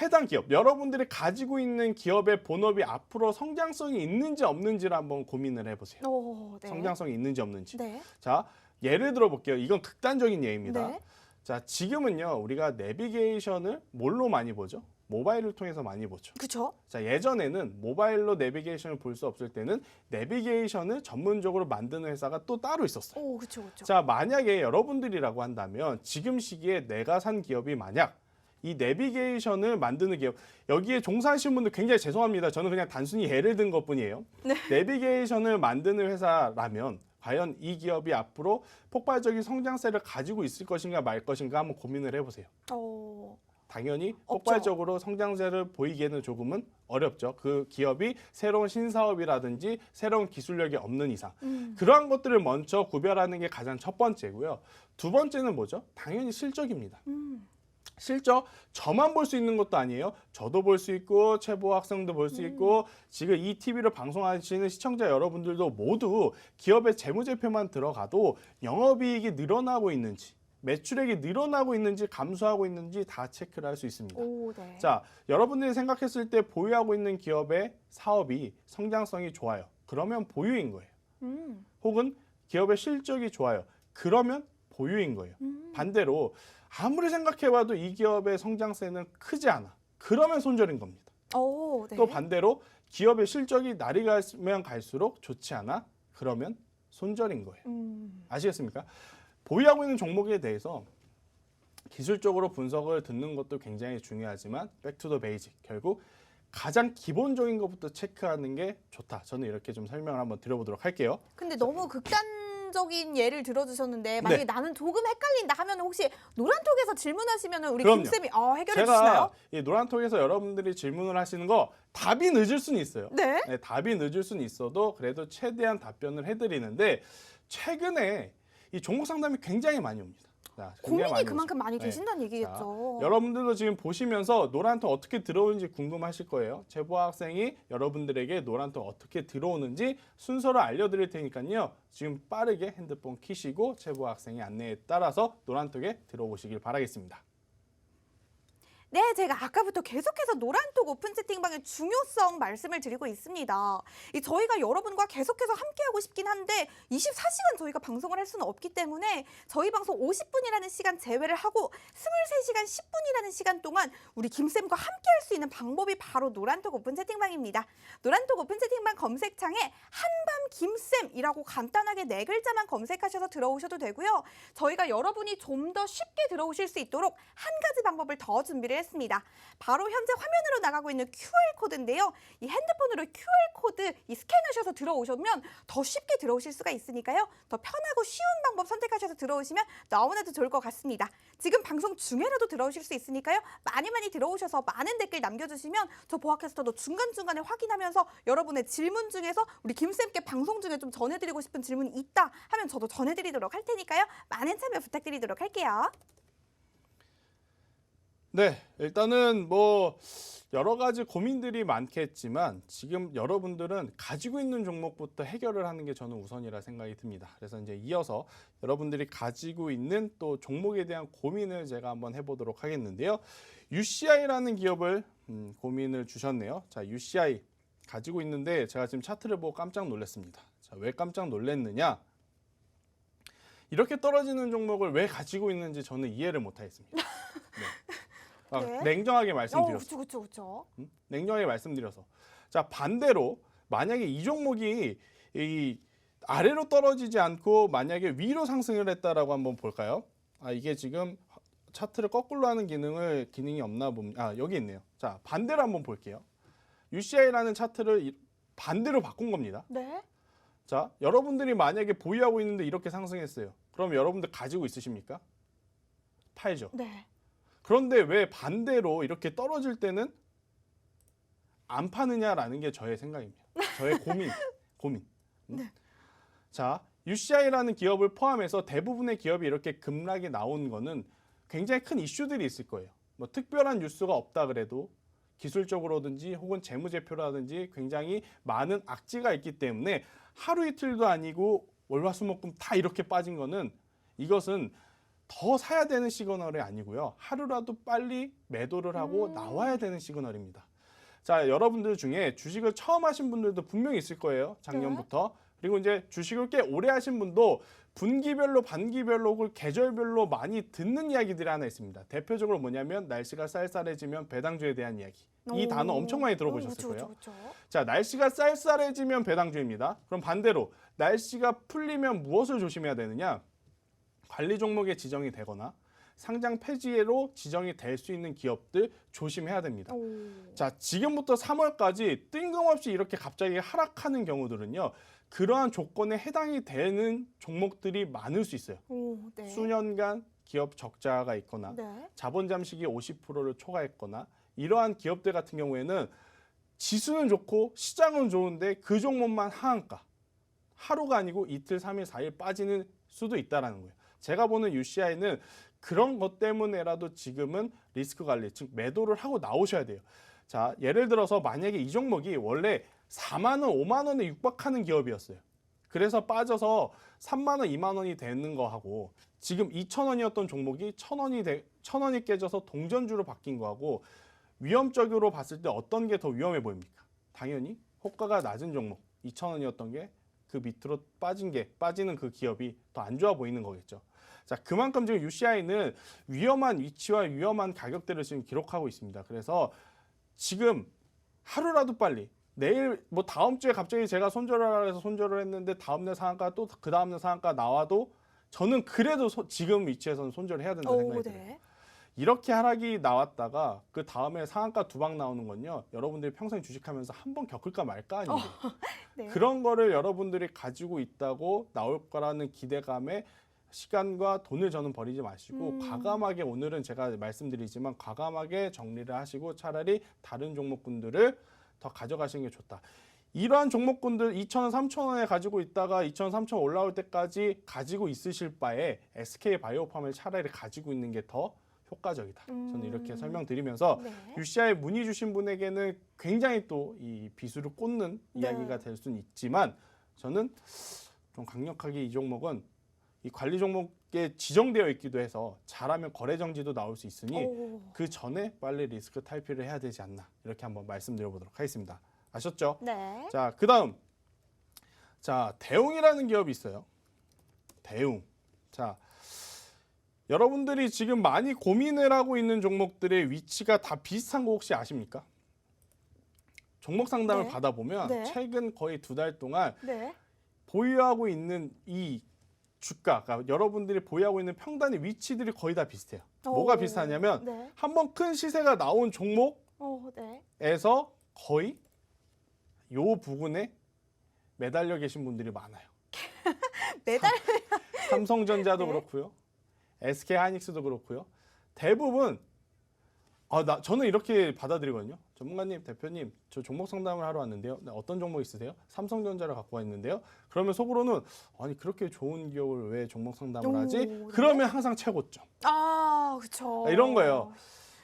해당 기업, 여러분들이 가지고 있는 기업의 본업이 앞으로 성장성이 있는지 없는지를 한번 고민을 해보세요. 오, 네. 성장성이 있는지 없는지. 네. 자, 예를 들어 볼게요. 이건 극단적인 예입니다. 네. 자, 지금은요, 우리가 내비게이션을 뭘로 많이 보죠? 모바일을 통해서 많이 보죠. 그쵸? 자, 예전에는 모바일로 내비게이션을 볼 수 없을 때는 내비게이션을 전문적으로 만드는 회사가 또 따로 있었어요. 오, 그쵸, 그쵸. 자, 만약에 여러분들이라고 한다면 지금 시기에 내가 산 기업이 만약 이 내비게이션을 만드는 기업, 여기에 종사하시는 분들 굉장히 죄송합니다. 저는 그냥 단순히 예를 든 것뿐이에요. 네. 내비게이션을 만드는 회사라면 과연 이 기업이 앞으로 폭발적인 성장세를 가지고 있을 것인가 말 것인가 한번 고민을 해보세요. 오, 당연히 없죠. 폭발적으로 성장세를 보이기에는 조금은 어렵죠. 그 기업이 새로운 신사업이라든지 새로운 기술력이 없는 이상. 그러한 것들을 먼저 구별하는 게 가장 첫 번째고요. 두 번째는 뭐죠? 당연히 실적입니다. 실적 저만 볼 수 있는 것도 아니에요. 저도 볼 수 있고 최보 학생도 볼 수 있고 지금 이 TV를 방송하시는 시청자 여러분들도 모두 기업의 재무제표만 들어가도 영업이익이 늘어나고 있는지 매출액이 늘어나고 있는지 감소하고 있는지 다 체크를 할 수 있습니다. 오, 네. 자, 여러분들이 생각했을 때 보유하고 있는 기업의 사업이 성장성이 좋아요. 그러면 보유인 거예요. 혹은 기업의 실적이 좋아요. 그러면 보유인 거예요. 반대로 아무리 생각해봐도 이 기업의 성장세는 크지 않아. 그러면 손절인 겁니다. 오, 네. 또 반대로 기업의 실적이 날이 가면 갈수록 좋지 않아. 그러면 손절인 거예요. 아시겠습니까? 보유하고 있는 종목에 대해서 기술적으로 분석을 듣는 것도 굉장히 중요하지만 백투더 베이직, 결국 가장 기본적인 것부터 체크하는 게 좋다. 저는 이렇게 좀 설명을 한번 드려보도록 할게요. 근데 너무 극단적인 예를 들어주셨는데 만약에 네. 나는 조금 헷갈린다 하면 혹시 노란톡에서 질문하시면 우리 그럼요. 김쌤이 해결해 제가 주시나요? 이 노란톡에서 여러분들이 질문을 하시는 거 답이 늦을 수는 있어요. 네. 네, 답이 늦을 수는 있어도 그래도 최대한 답변을 해드리는데 최근에 이 종목 상담이 굉장히 많이 옵니다. 자, 굉장히 고민이 많이 그만큼 오죠. 많이 네. 되신다는 얘기겠죠. 여러분들도 지금 보시면서 노란톡 어떻게 들어오는지 궁금하실 거예요. 제보 학생이 여러분들에게 노란톡 어떻게 들어오는지 순서를 알려드릴 테니까요. 지금 빠르게 핸드폰 켜시고 제보 학생의 안내에 따라서 노란톡에 들어오시길 바라겠습니다. 네, 제가 아까부터 계속해서 노란톡 오픈 채팅방의 중요성 말씀을 드리고 있습니다. 저희가 여러분과 계속해서 함께하고 싶긴 한데 24시간 저희가 방송을 할 수는 없기 때문에 저희 방송 50분이라는 시간 제외를 하고 23시간 10분이라는 시간 동안 우리 김쌤과 함께할 수 있는 방법이 바로 노란톡 오픈 채팅방입니다. 노란톡 오픈 채팅방 검색창에 한밤 김쌤이라고 간단하게 4글자만 검색하셔서 들어오셔도 되고요. 저희가 여러분이 좀 더 쉽게 들어오실 수 있도록 한 가지 방법을 더 준비를 했습니다. 바로 현재 화면으로 나가고 있는 QR코드인데요. 이 핸드폰으로 QR코드 스캔하셔서 들어오시면 더 쉽게 들어오실 수가 있으니까요. 더 편하고 쉬운 방법 선택하셔서 들어오시면 너무나도 좋을 것 같습니다. 지금 방송 중에라도 들어오실 수 있으니까요. 많이 들어오셔서 많은 댓글 남겨주시면 저 보아캐스터도 중간중간에 확인하면서 여러분의 질문 중에서 우리 김쌤께 방송 중에 좀 전해드리고 싶은 질문이 있다 하면 저도 전해드리도록 할 테니까요. 많은 참여 부탁드리도록 할게요. 네, 일단은 뭐 여러 가지 고민들이 많겠지만 지금 여러분들은 가지고 있는 종목부터 해결을 하는 게 저는 우선이라 생각이 듭니다. 그래서 이제 이어서 여러분들이 가지고 있는 또 종목에 대한 고민을 제가 한번 해보도록 하겠는데요. UCI라는 기업을 고민을 주셨네요. 자, UCI 가지고 있는데 제가 지금 차트를 보고 깜짝 놀랐습니다. 자, 왜 깜짝 놀랐느냐? 이렇게 떨어지는 종목을 왜 가지고 있는지 저는 이해를 못하겠습니다. 네. 네. 냉정하게 말씀드렸어요. 그쵸. 냉정하게 말씀드려서. 자, 반대로 만약에 이 종목이 이 아래로 떨어지지 않고 만약에 위로 상승을 했다라고 한번 볼까요? 이게 지금 차트를 거꾸로 하는 기능이 없나 봅니다. 여기 있네요. 자, 반대로 한번 볼게요. UCI라는 차트를 반대로 바꾼 겁니다. 네. 자, 여러분들이 만약에 보유하고 있는데 이렇게 상승했어요. 그럼 여러분들 가지고 있으십니까? 팔죠. 네. 그런데 왜 반대로 이렇게 떨어질 때는 안 파느냐라는 게 저의 생각입니다. 저의 고민. 네. 자, UCI라는 기업을 포함해서 대부분의 기업이 이렇게 급락이 나온 거는 굉장히 큰 이슈들이 있을 거예요. 뭐 특별한 뉴스가 없다 그래도 기술적으로든지 혹은 재무제표라든지 굉장히 많은 악재가 있기 때문에 하루 이틀도 아니고 월화수목금 다 이렇게 빠진 거는 이것은 더 사야 되는 시그널이 아니고요. 하루라도 빨리 매도를 하고 나와야 되는 시그널입니다. 자, 여러분들 중에 주식을 처음 하신 분들도 분명히 있을 거예요. 작년부터. 그리고 이제 주식을 꽤 오래 하신 분도 분기별로 반기별로 혹은 계절별로 많이 듣는 이야기들이 하나 있습니다. 대표적으로 뭐냐면 날씨가 쌀쌀해지면 배당주에 대한 이야기. 이 단어 엄청 많이 들어보셨을 거예요. 자, 날씨가 쌀쌀해지면 배당주입니다. 그럼 반대로 날씨가 풀리면 무엇을 조심해야 되느냐? 관리 종목에 지정이 되거나 상장 폐지로 지정이 될 수 있는 기업들 조심해야 됩니다. 자, 지금부터 3월까지 뜬금없이 이렇게 갑자기 하락하는 경우들은요. 그러한 조건에 해당이 되는 종목들이 많을 수 있어요. 네. 수년간 기업 적자가 있거나 네. 자본 잠식이 50%를 초과했거나 이러한 기업들 같은 경우에는 지수는 좋고 시장은 좋은데 그 종목만 하한가. 하루가 아니고 이틀, 3일, 4일 빠지는 수도 있다는 거예요. 제가 보는 UCI는 그런 것 때문에라도 지금은 리스크 관리, 즉 매도를 하고 나오셔야 돼요. 자, 예를 들어서 만약에 이 종목이 원래 4만 원, 5만 원에 육박하는 기업이었어요. 그래서 빠져서 3만 원, 2만 원이 되는 거하고 지금 2,000원이었던 종목이 1,000원이 깨져서 동전주로 바뀐 거하고 위험적으로 봤을 때 어떤 게 더 위험해 보입니까? 당연히 호가가 낮은 종목, 2,000원이었던 게 그 밑으로 빠지는 그 기업이 더 안 좋아 보이는 거겠죠. 자, 그만큼 지금 UCI는 위험한 위치와 위험한 가격대를 지금 기록하고 있습니다. 그래서 지금 하루라도 빨리 내일 뭐 다음 주에 갑자기 제가 손절을 하라 해서 손절을 했는데 다음날 상한가 또 그 다음날 상한가 나와도 저는 그래도 지금 위치에서는 손절을 해야 된다는 생각이 들어요. 네. 이렇게 하락이 나왔다가 그 다음에 상한가 2방 나오는 건요. 여러분들이 평생 주식하면서 한 번 겪을까 말까 아니에요. 네. 그런 거를 여러분들이 가지고 있다고 나올 거라는 기대감에 시간과 돈을 저는 버리지 마시고 과감하게 오늘은 제가 말씀드리지만 과감하게 정리를 하시고 차라리 다른 종목군들을 더 가져가시는 게 좋다. 이러한 종목군들 2,000원, 3,000원에 가지고 있다가 2,000원, 3,000원 올라올 때까지 가지고 있으실 바에 SK바이오팜을 차라리 가지고 있는 게 더 효과적이다. 저는 이렇게 설명드리면서 네. UCI 문의 주신 분에게는 굉장히 또 이 비수를 꽂는 이야기가 될 수는 있지만 저는 좀 강력하게 이 종목은 이 관리 종목에 지정되어 있기도 해서 잘하면 거래 정지도 나올 수 있으니 그 전에 빨리 리스크 탈피를 해야 되지 않나 이렇게 한번 말씀드려보도록 하겠습니다. 아셨죠? 네. 자, 그다음 자 대웅이라는 기업이 있어요. 대웅. 자, 여러분들이 지금 많이 고민을 하고 있는 종목들의 위치가 다 비슷한 거 혹시 아십니까? 종목 상담을 네. 받아보면 네. 최근 거의 2달 동안 네. 보유하고 있는 이 주가, 그러니까 여러분들이 보유하고 있는 평단의 위치들이 거의 다 비슷해요. 뭐가 비슷하냐면 네. 한번 큰 시세가 나온 종목에서 네. 거의 요 부분에 매달려 계신 분들이 많아요. 매달 삼성전자도 네. 그렇고요. SK하이닉스도 그렇고요. 대부분 저는 이렇게 받아들이거든요. 전문가님, 대표님, 저 종목 상담을 하러 왔는데요. 네, 어떤 종목 있으세요? 삼성전자를 갖고 와 있는데요. 그러면 속으로는 아니 그렇게 좋은 기업을 왜 종목 상담을 하지? 네. 그러면 항상 최고점. 그렇죠. 이런 거예요.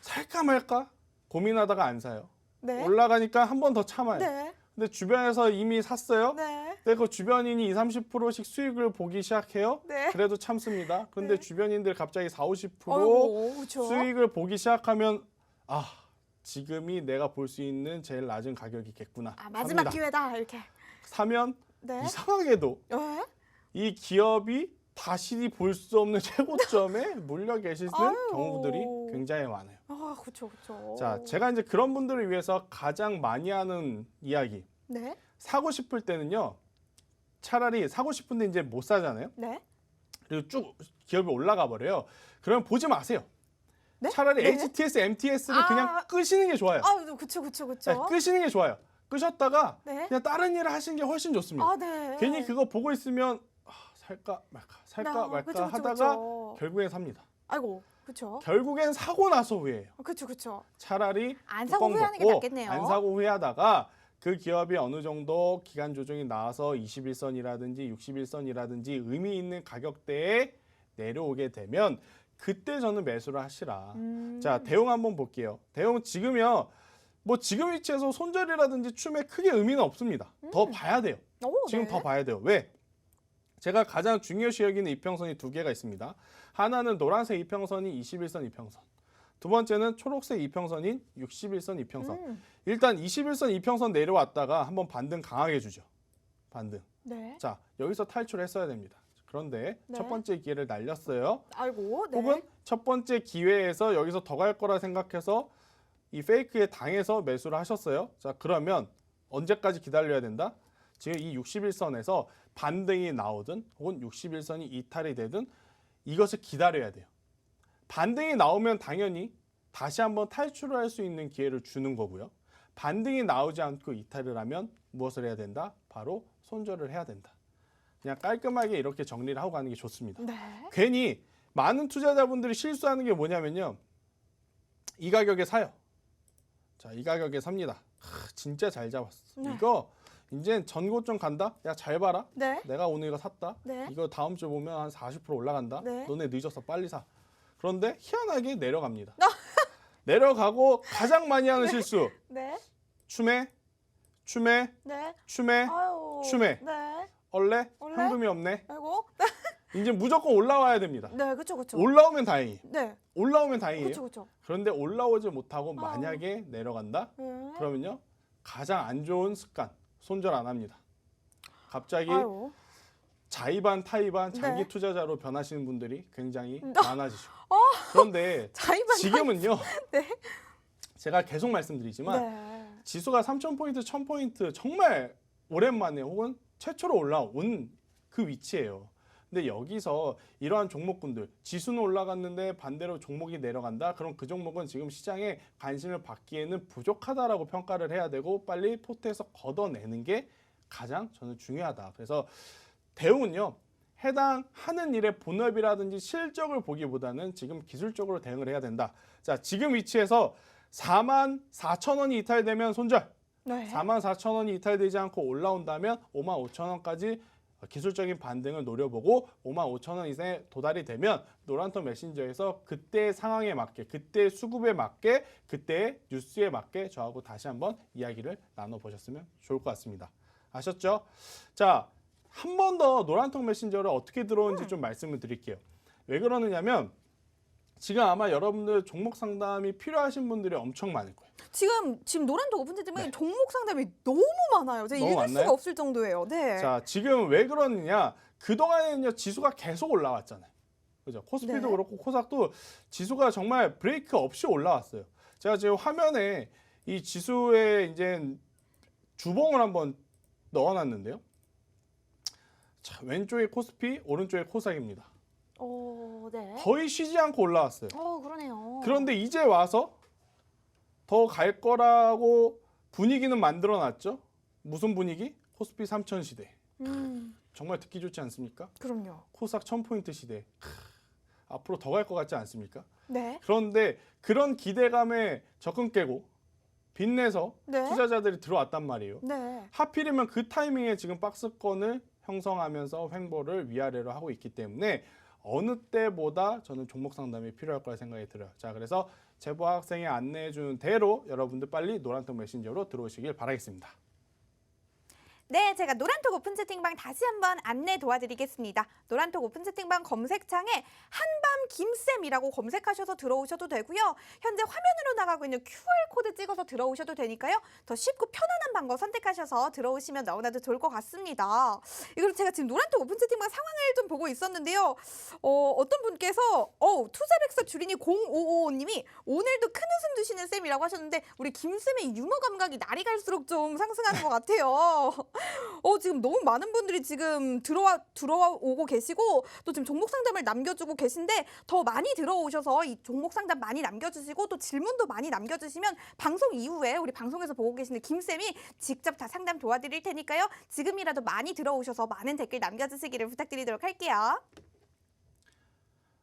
살까 말까 고민하다가 안 사요. 네. 올라가니까 한 번 더 참아요. 네. 근데 주변에서 이미 샀어요. 네. 근데 그 주변인이 20-30%씩 수익을 보기 시작해요. 네. 그래도 참습니다. 근데 네. 주변인들 갑자기 40-50% 아이고, 그렇죠. 수익을 보기 시작하면 지금이 내가 볼 수 있는 제일 낮은 가격이겠구나. 마지막 삽니다. 기회다 이렇게. 사면 네. 이상하게도 네. 이 기업이 다시 볼 수 없는 최고점에 몰려 계시는 경우들이 굉장히 많아요. 그렇죠, 그렇죠. 자, 제가 이제 그런 분들을 위해서 가장 많이 하는 이야기. 네. 사고 싶을 때는요. 차라리 사고 싶은데 이제 못 사잖아요. 네. 그리고 쭉 기업이 올라가 버려요. 그러면 보지 마세요. 네? 차라리 네. HTS, MTS를 그냥 끄시는 게 좋아요. 그렇죠, 그렇죠, 네, 그렇죠. 끄시는 게 좋아요. 끄셨다가 네. 그냥 다른 일을 하시는 게 훨씬 좋습니다. 네. 괜히 그거 보고 있으면 살까 말까 그쵸, 하다가 그쵸. 결국엔 삽니다. 아이고, 그렇죠. 결국엔 사고 나서 후회해요. 그렇죠, 그렇죠. 차라리 안 사고 뚜껑 후회하는 게 덮고 낫겠네요. 안 사고 후회하다가 그 기업이 어느 정도 기간 조정이 나와서 21선이라든지 61선이라든지 의미 있는 가격대에 내려오게 되면 그때 저는 매수를 하시라. 자, 대웅 한번 볼게요. 대웅 지금요. 뭐 지금 위치에서 손절이라든지 춤에 크게 의미는 없습니다. 더 봐야 돼요. 오, 지금 네. 더 봐야 돼요. 왜? 제가 가장 중요시 여기는 이평선이 두 개가 있습니다. 하나는 노란색 이평선이 21선 이평선. 두 번째는 초록색 이평선인 61선 이평선. 일단 21선 이평선 내려왔다가 한번 반등 강하게 주죠. 반등. 네. 자, 여기서 탈출했어야 됩니다. 그런데 네. 첫 번째 기회를 날렸어요. 아이고, 네. 혹은 첫 번째 기회에서 여기서 더 갈 거라 생각해서 이 페이크에 당해서 매수를 하셨어요. 자, 그러면 언제까지 기다려야 된다? 지금 이 61선에서 반등이 나오든 혹은 61선이 이탈이 되든 이것을 기다려야 돼요. 반등이 나오면 당연히 다시 한번 탈출을 할 수 있는 기회를 주는 거고요. 반등이 나오지 않고 이탈을 하면 무엇을 해야 된다? 바로 손절을 해야 된다. 그냥 깔끔하게 이렇게 정리를 하고 가는 게 좋습니다. 네. 괜히 많은 투자자분들이 실수하는 게 뭐냐면요. 이 가격에 사요. 자, 이 가격에 삽니다. 진짜 잘 잡았어. 네. 이거 이제 전고점 간다? 야, 잘 봐라. 네. 내가 오늘 이거 샀다. 네. 이거 다음 주 보면 한 40% 올라간다. 네. 너네 늦었어. 빨리 사. 그런데 희한하게 내려갑니다. 내려가고 가장 많이 하는 실수. 네. 춤에 네. 아유. 춤에. 네. 얼레 얼레? 현금이 없네. 아이고. 이제 무조건 올라와야 됩니다. 네, 그렇죠, 그렇죠. 올라오면 다행이에요. 네. 올라오면 다행이에요. 그렇죠, 그렇죠. 그런데 올라오지 못하고 만약에 내려간다? 네. 그러면요. 가장 안 좋은 습관. 손절 안 합니다. 갑자기 아유. 자의반 타의반 장기 네. 투자자로 변하시는 분들이 굉장히 네. 많아지죠. 그런데 자의반 지금은요. 네. 제가 계속 말씀드리지만 네. 지수가 3,000포인트, 1,000포인트 정말 오랜만에 혹은 최초로 올라온 그 위치예요. 근데 여기서 이러한 종목군들 지수는 올라갔는데 반대로 종목이 내려간다. 그럼 그 종목은 지금 시장에 관심을 받기에는 부족하다라고 평가를 해야 되고 빨리 포트에서 걷어내는 게 가장 저는 중요하다. 그래서 대응은요. 해당하는 일의 본업이라든지 실적을 보기보다는 지금 기술적으로 대응을 해야 된다. 자, 지금 위치에서 44,000원이 이탈되면 손절. 네. 44,000원이 이탈되지 않고 올라온다면 55,000원까지 기술적인 반등을 노려보고 55,000원 이상에 도달이 되면 노란톡 메신저에서 그때의 상황에 맞게, 그때의 수급에 맞게, 그때의 뉴스에 맞게 저하고 다시 한번 이야기를 나눠보셨으면 좋을 것 같습니다. 아셨죠? 자, 한 번 더 노란톡 메신저를 어떻게 들어오는지 좀 말씀을 드릴게요. 왜 그러느냐면 지금 아마 여러분들 종목 상담이 필요하신 분들이 엄청 많을 거예요. 지금 노란톡 오픈 채팅방에 네. 종목 상담이 너무 많아요. 제가 너무 읽을 많나요? 수가 없을 정도예요. 네. 자, 지금 왜 그러느냐? 그동안에는요, 지수가 계속 올라왔잖아요. 그죠? 코스피도 네. 그렇고 코삭도 지수가 정말 브레이크 없이 올라왔어요. 제가 지금 화면에 이 지수의 이제 주봉을 한번 넣어놨는데요. 자, 왼쪽에 코스피, 오른쪽에 코삭입니다. 네. 거의 쉬지 않고 올라왔어요. 그러네요. 그런데 이제 와서 더 갈 거라고 분위기는 만들어놨죠. 무슨 분위기? 코스피 3000 시대. 정말 듣기 좋지 않습니까? 그럼요. 코스닥 1000포인트 시대. 앞으로 더 갈 것 같지 않습니까? 네. 그런데 그런 기대감에 적금 깨고 빚내서 네. 투자자들이 들어왔단 말이에요. 네. 하필이면 그 타이밍에 지금 박스권을 형성하면서 횡보를 위아래로 하고 있기 때문에 어느 때보다 저는 종목 상담이 필요할 거라 생각이 들어요. 자, 그래서 제보 학생이 안내해 주는 대로 여러분들 빨리 노란톡 메신저로 들어오시길 바라겠습니다. 네, 제가 노란톡 오픈 채팅방 다시 한번 안내 도와드리겠습니다. 노란톡 오픈 채팅방 검색창에 한밤 김쌤이라고 검색하셔서 들어오셔도 되고요. 현재 화면으로 나가고 있는 QR코드 찍어서 들어오셔도 되니까요. 더 쉽고 편안한 방법 선택하셔서 들어오시면 너무나도 좋을 것 같습니다. 이걸 제가 지금 노란톡 오픈 채팅방 상황을 좀 보고 있었는데요. 어떤 분께서 투자백서 주린이 0555님이 오늘도 큰 웃음 주시는 쌤이라고 하셨는데 우리 김쌤의 유머 감각이 날이 갈수록 좀 상승하는 것 같아요. 지금 너무 많은 분들이 지금 들어오고 계시고 또 지금 종목 상담을 남겨주고 계신데 더 많이 들어오셔서 이 종목 상담 많이 남겨주시고 또 질문도 많이 남겨주시면 방송 이후에 우리 방송에서 보고 계시는 김쌤이 직접 다 상담 도와드릴 테니까요. 지금이라도 많이 들어오셔서 많은 댓글 남겨주시기를 부탁드리도록 할게요.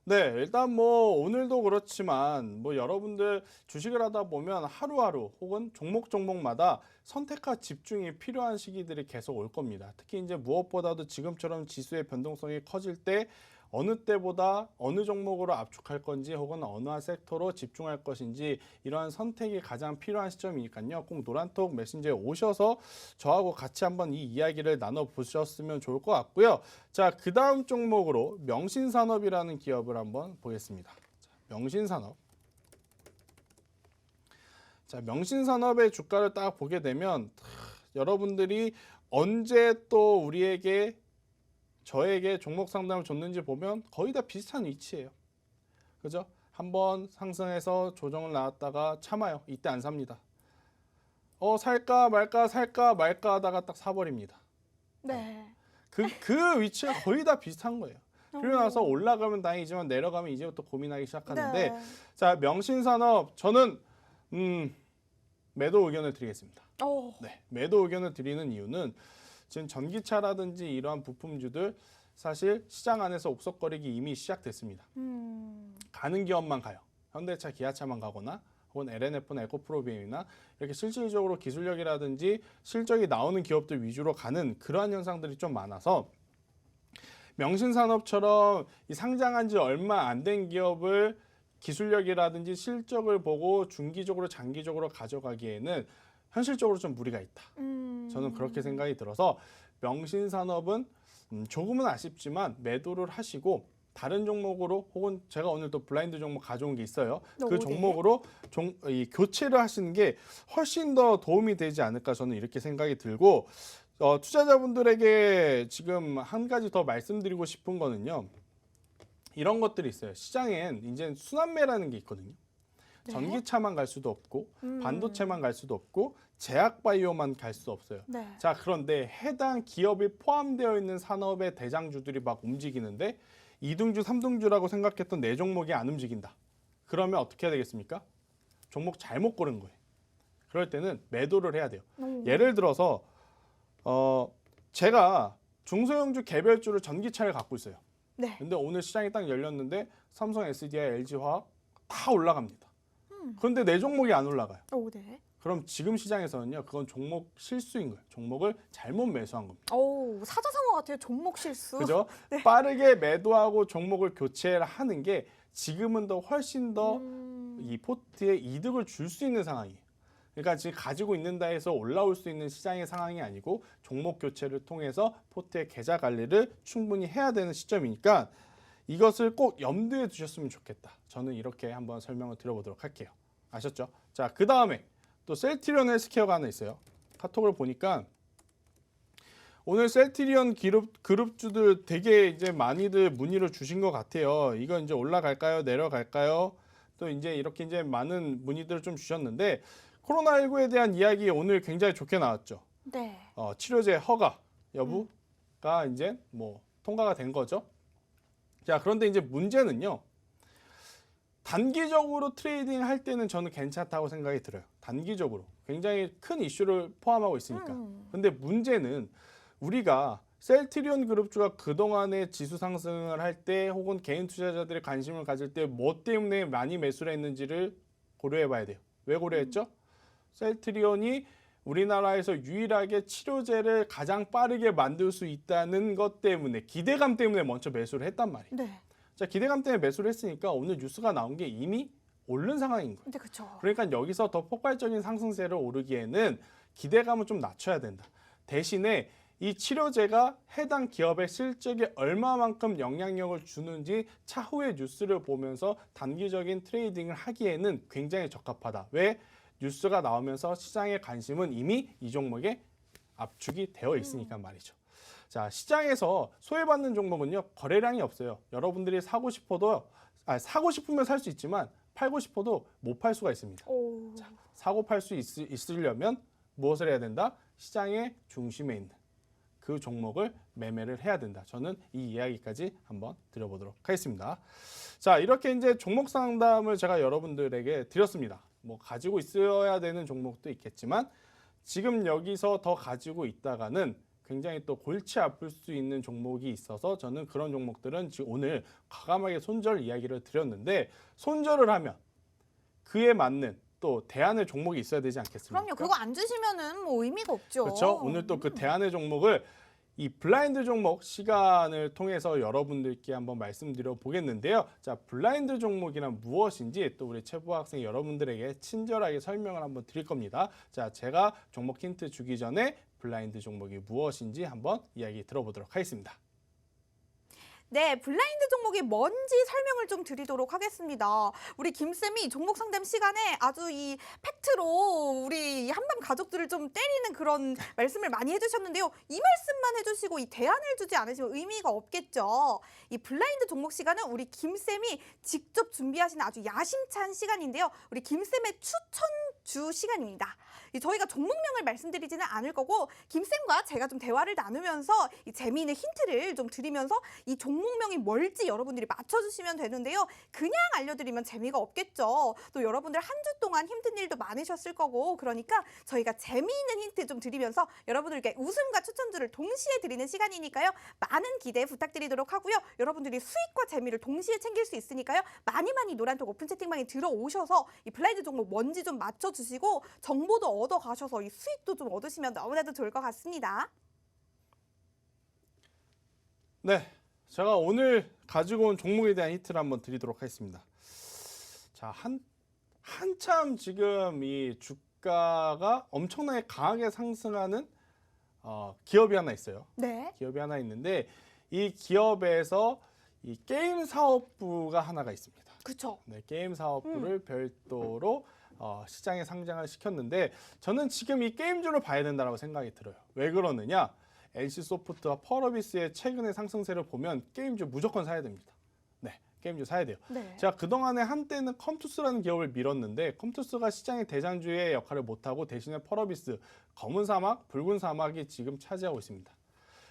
네, 일단 뭐 오늘도 그렇지만 뭐 여러분들 주식을 하다 보면 하루하루 혹은 종목마다 선택과 집중이 필요한 시기들이 계속 올 겁니다. 특히 이제 무엇보다도 지금처럼 지수의 변동성이 커질 때 어느 때보다 어느 종목으로 압축할 건지 혹은 어느 한 섹터로 집중할 것인지 이러한 선택이 가장 필요한 시점이니까요. 꼭 노란톡 메신저에 오셔서 저하고 같이 한번 이 이야기를 나눠보셨으면 좋을 것 같고요. 자, 그 다음 종목으로 명신산업이라는 기업을 한번 보겠습니다. 자, 명신산업. 자, 명신산업의 주가를 딱 보게 되면 여러분들이 언제 또 저에게 종목 상담을 줬는지 보면 거의 다 비슷한 위치예요. 그죠? 한번 상승해서 조정을 나왔다가 참아요. 이때 안 삽니다. 살까 말까 하다가 딱 사버립니다. 네. 그 위치가 거의 다 비슷한 거예요. 그리고 나서 올라가면 다행이지만 내려가면 이제부터 고민하기 시작하는데 네. 자, 명신산업 저는 매도 의견을 드리겠습니다. 네, 매도 의견을 드리는 이유는 지금 전기차라든지 이러한 부품주들 사실 시장 안에서 옥석거리기 이미 시작됐습니다. 가는 기업만 가요. 현대차, 기아차만 가거나 혹은 LNF나 에코프로비엠이나 이렇게 실질적으로 기술력이라든지 실적이 나오는 기업들 위주로 가는 그러한 현상들이 좀 많아서 명신산업처럼 이 상장한 지 얼마 안 된 기업을 기술력이라든지 실적을 보고 중기적으로 장기적으로 가져가기에는 현실적으로 좀 무리가 있다. 저는 그렇게 생각이 들어서 명신산업은 조금은 아쉽지만 매도를 하시고 다른 종목으로 혹은 제가 오늘 또 블라인드 종목 가져온 게 있어요. 그 종목으로 이 교체를 하시는 게 훨씬 더 도움이 되지 않을까 저는 이렇게 생각이 들고 투자자분들에게 지금 한 가지 더 말씀드리고 싶은 거는요. 이런 것들이 있어요. 시장엔 이제 순환매라는 게 있거든요. 네? 전기차만 갈 수도 없고 반도체만 갈 수도 없고 제약바이오만 갈 수 없어요. 네. 자, 그런데 해당 기업이 포함되어 있는 산업의 대장주들이 막 움직이는데 2등주, 3등주라고 생각했던 내 종목이 안 움직인다. 그러면 어떻게 해야 되겠습니까? 종목 잘못 고른 거예요. 그럴 때는 매도를 해야 돼요. 예를 들어서 제가 중소형주 개별주를 전기차를 갖고 있어요. 네. 근데 오늘 시장이 딱 열렸는데 삼성, SDI, LG화학 다 올라갑니다. 그런데 내 종목이 안 올라가요. 네. 그럼 지금 시장에서는요, 그건 종목 실수인 거예요. 종목을 잘못 매수한 겁니다. 사자성어 같아요. 종목 실수. 그죠? 네. 빠르게 매도하고 종목을 교체를 하는 게 지금은 더 훨씬 더 이 포트에 이득을 줄 수 있는 상황이에요. 그러니까 지금 가지고 있는다 해서 올라올 수 있는 시장의 상황이 아니고 종목 교체를 통해서 포트의 계좌 관리를 충분히 해야 되는 시점이니까 이것을 꼭 염두에 두셨으면 좋겠다. 저는 이렇게 한번 설명을 드려보도록 할게요. 아셨죠? 자, 그 다음에 또 셀트리온 헬스케어가 하나 있어요. 카톡을 보니까 오늘 셀트리온 그룹주들 되게 이제 많이들 문의를 주신 것 같아요. 이거 이제 올라갈까요? 내려갈까요? 또 이제 이렇게 이제 많은 문의들을 좀 주셨는데 코로나19에 대한 이야기 오늘 굉장히 좋게 나왔죠. 네. 치료제 허가 여부가 이제 뭐 통과가 된 거죠. 자, 그런데 이제 문제는요. 단기적으로 트레이딩 할 때는 저는 괜찮다고 생각이 들어요. 단기적으로. 굉장히 큰 이슈를 포함하고 있으니까. 근데 문제는 우리가 셀트리온 그룹주가 그동안에 지수 상승을 할 때 혹은 개인 투자자들의 관심을 가질 때 뭐 때문에 많이 매수를 했는지를 고려해 봐야 돼요. 왜 고려했죠? 셀트리온이 우리나라에서 유일하게 치료제를 가장 빠르게 만들 수 있다는 것 때문에 기대감 때문에 먼저 매수를 했단 말이에요. 네. 자, 기대감 때문에 매수를 했으니까 오늘 뉴스가 나온 게 이미 오른 상황인 거예요. 근데 그쵸. 그러니까 여기서 더 폭발적인 상승세를 오르기에는 기대감을 좀 낮춰야 된다. 대신에 이 치료제가 해당 기업의 실적에 얼마만큼 영향력을 주는지 차후의 뉴스를 보면서 단기적인 트레이딩을 하기에는 굉장히 적합하다. 왜? 뉴스가 나오면서 시장의 관심은 이미 이 종목에 압축이 되어 있으니까 말이죠. 자, 시장에서 소외받는 종목은요, 거래량이 없어요. 여러분들이 사고 싶으면 살 수 있지만 팔고 싶어도 못 팔 수가 있습니다. 자, 사고 팔 수 있으려면 무엇을 해야 된다? 시장의 중심에 있는 그 종목을 매매를 해야 된다. 저는 이 이야기까지 한번 드려보도록 하겠습니다. 자, 이렇게 이제 종목 상담을 제가 여러분들에게 드렸습니다. 뭐 가지고 있어야 되는 종목도 있겠지만 지금 여기서 더 가지고 있다가는 굉장히 또 골치 아플 수 있는 종목이 있어서 저는 그런 종목들은 지금 오늘 과감하게 손절 이야기를 드렸는데 손절을 하면 그에 맞는 또 대안의 종목이 있어야 되지 않겠습니까? 그럼요. 그거 안 주시면은 뭐 의미가 없죠. 그렇죠. 오늘 또 그 대안의 종목을 이 블라인드 종목 시간을 통해서 여러분들께 한번 말씀드려 보겠는데요. 자, 블라인드 종목이란 무엇인지 또 우리 최부 학생 여러분들에게 친절하게 설명을 한번 드릴 겁니다. 자, 제가 종목 힌트 주기 전에 블라인드 종목이 무엇인지 한번 이야기 들어보도록 하겠습니다. 네, 블라인드 종목이 뭔지 설명을 좀 드리도록 하겠습니다. 우리 김쌤이 종목 상담 시간에 아주 이 팩트로 우리 한밤 가족들을 좀 때리는 그런 말씀을 많이 해주셨는데요. 이 말씀만 해주시고 이 대안을 주지 않으시면 의미가 없겠죠. 이 블라인드 종목 시간은 우리 김쌤이 직접 준비하시는 아주 야심찬 시간인데요. 우리 김쌤의 추천주 시간입니다. 저희가 종목명을 말씀드리지는 않을 거고 김쌤과 제가 좀 대화를 나누면서 이 재미있는 힌트를 좀 드리면서 이 종목명이 뭘지 여러분들이 맞춰주시면 되는데요. 그냥 알려드리면 재미가 없겠죠. 또 여러분들 한 주 동안 힘든 일도 많으셨을 거고 그러니까 저희가 재미있는 힌트 좀 드리면서 여러분들께 웃음과 추천주를 동시에 드리는 시간이니까요. 많은 기대 부탁드리도록 하고요. 여러분들이 수익과 재미를 동시에 챙길 수 있으니까요. 많이 노란톡 오픈 채팅방에 들어오셔서 이 블라인드 종목 뭔지 좀 맞춰주시고 정보도 얻어 가셔서 이 수익도 좀 얻으시면 너무나도 좋을 것 같습니다. 네, 제가 오늘 가지고 온 종목에 대한 힌트를 한번 드리도록 하겠습니다. 자, 한참 지금 이 주가가 엄청나게 강하게 상승하는 기업이 하나 있어요. 네. 기업이 하나 있는데 이 기업에서 이 게임 사업부가 하나가 있습니다. 그렇죠. 네, 게임 사업부를 별도로 시장에 상장을 시켰는데 저는 지금 이 게임주를 봐야 된다고 생각이 들어요. 왜 그러느냐? NC소프트와 펄어비스의 최근의 상승세를 보면 게임주 무조건 사야 됩니다. 네, 게임주 사야 돼요. 네. 제가 그동안에 한때는 컴투스라는 기업을 밀었는데 컴투스가 시장의 대장주의 역할을 못하고 대신에 펄어비스, 검은 사막, 붉은 사막이 지금 차지하고 있습니다.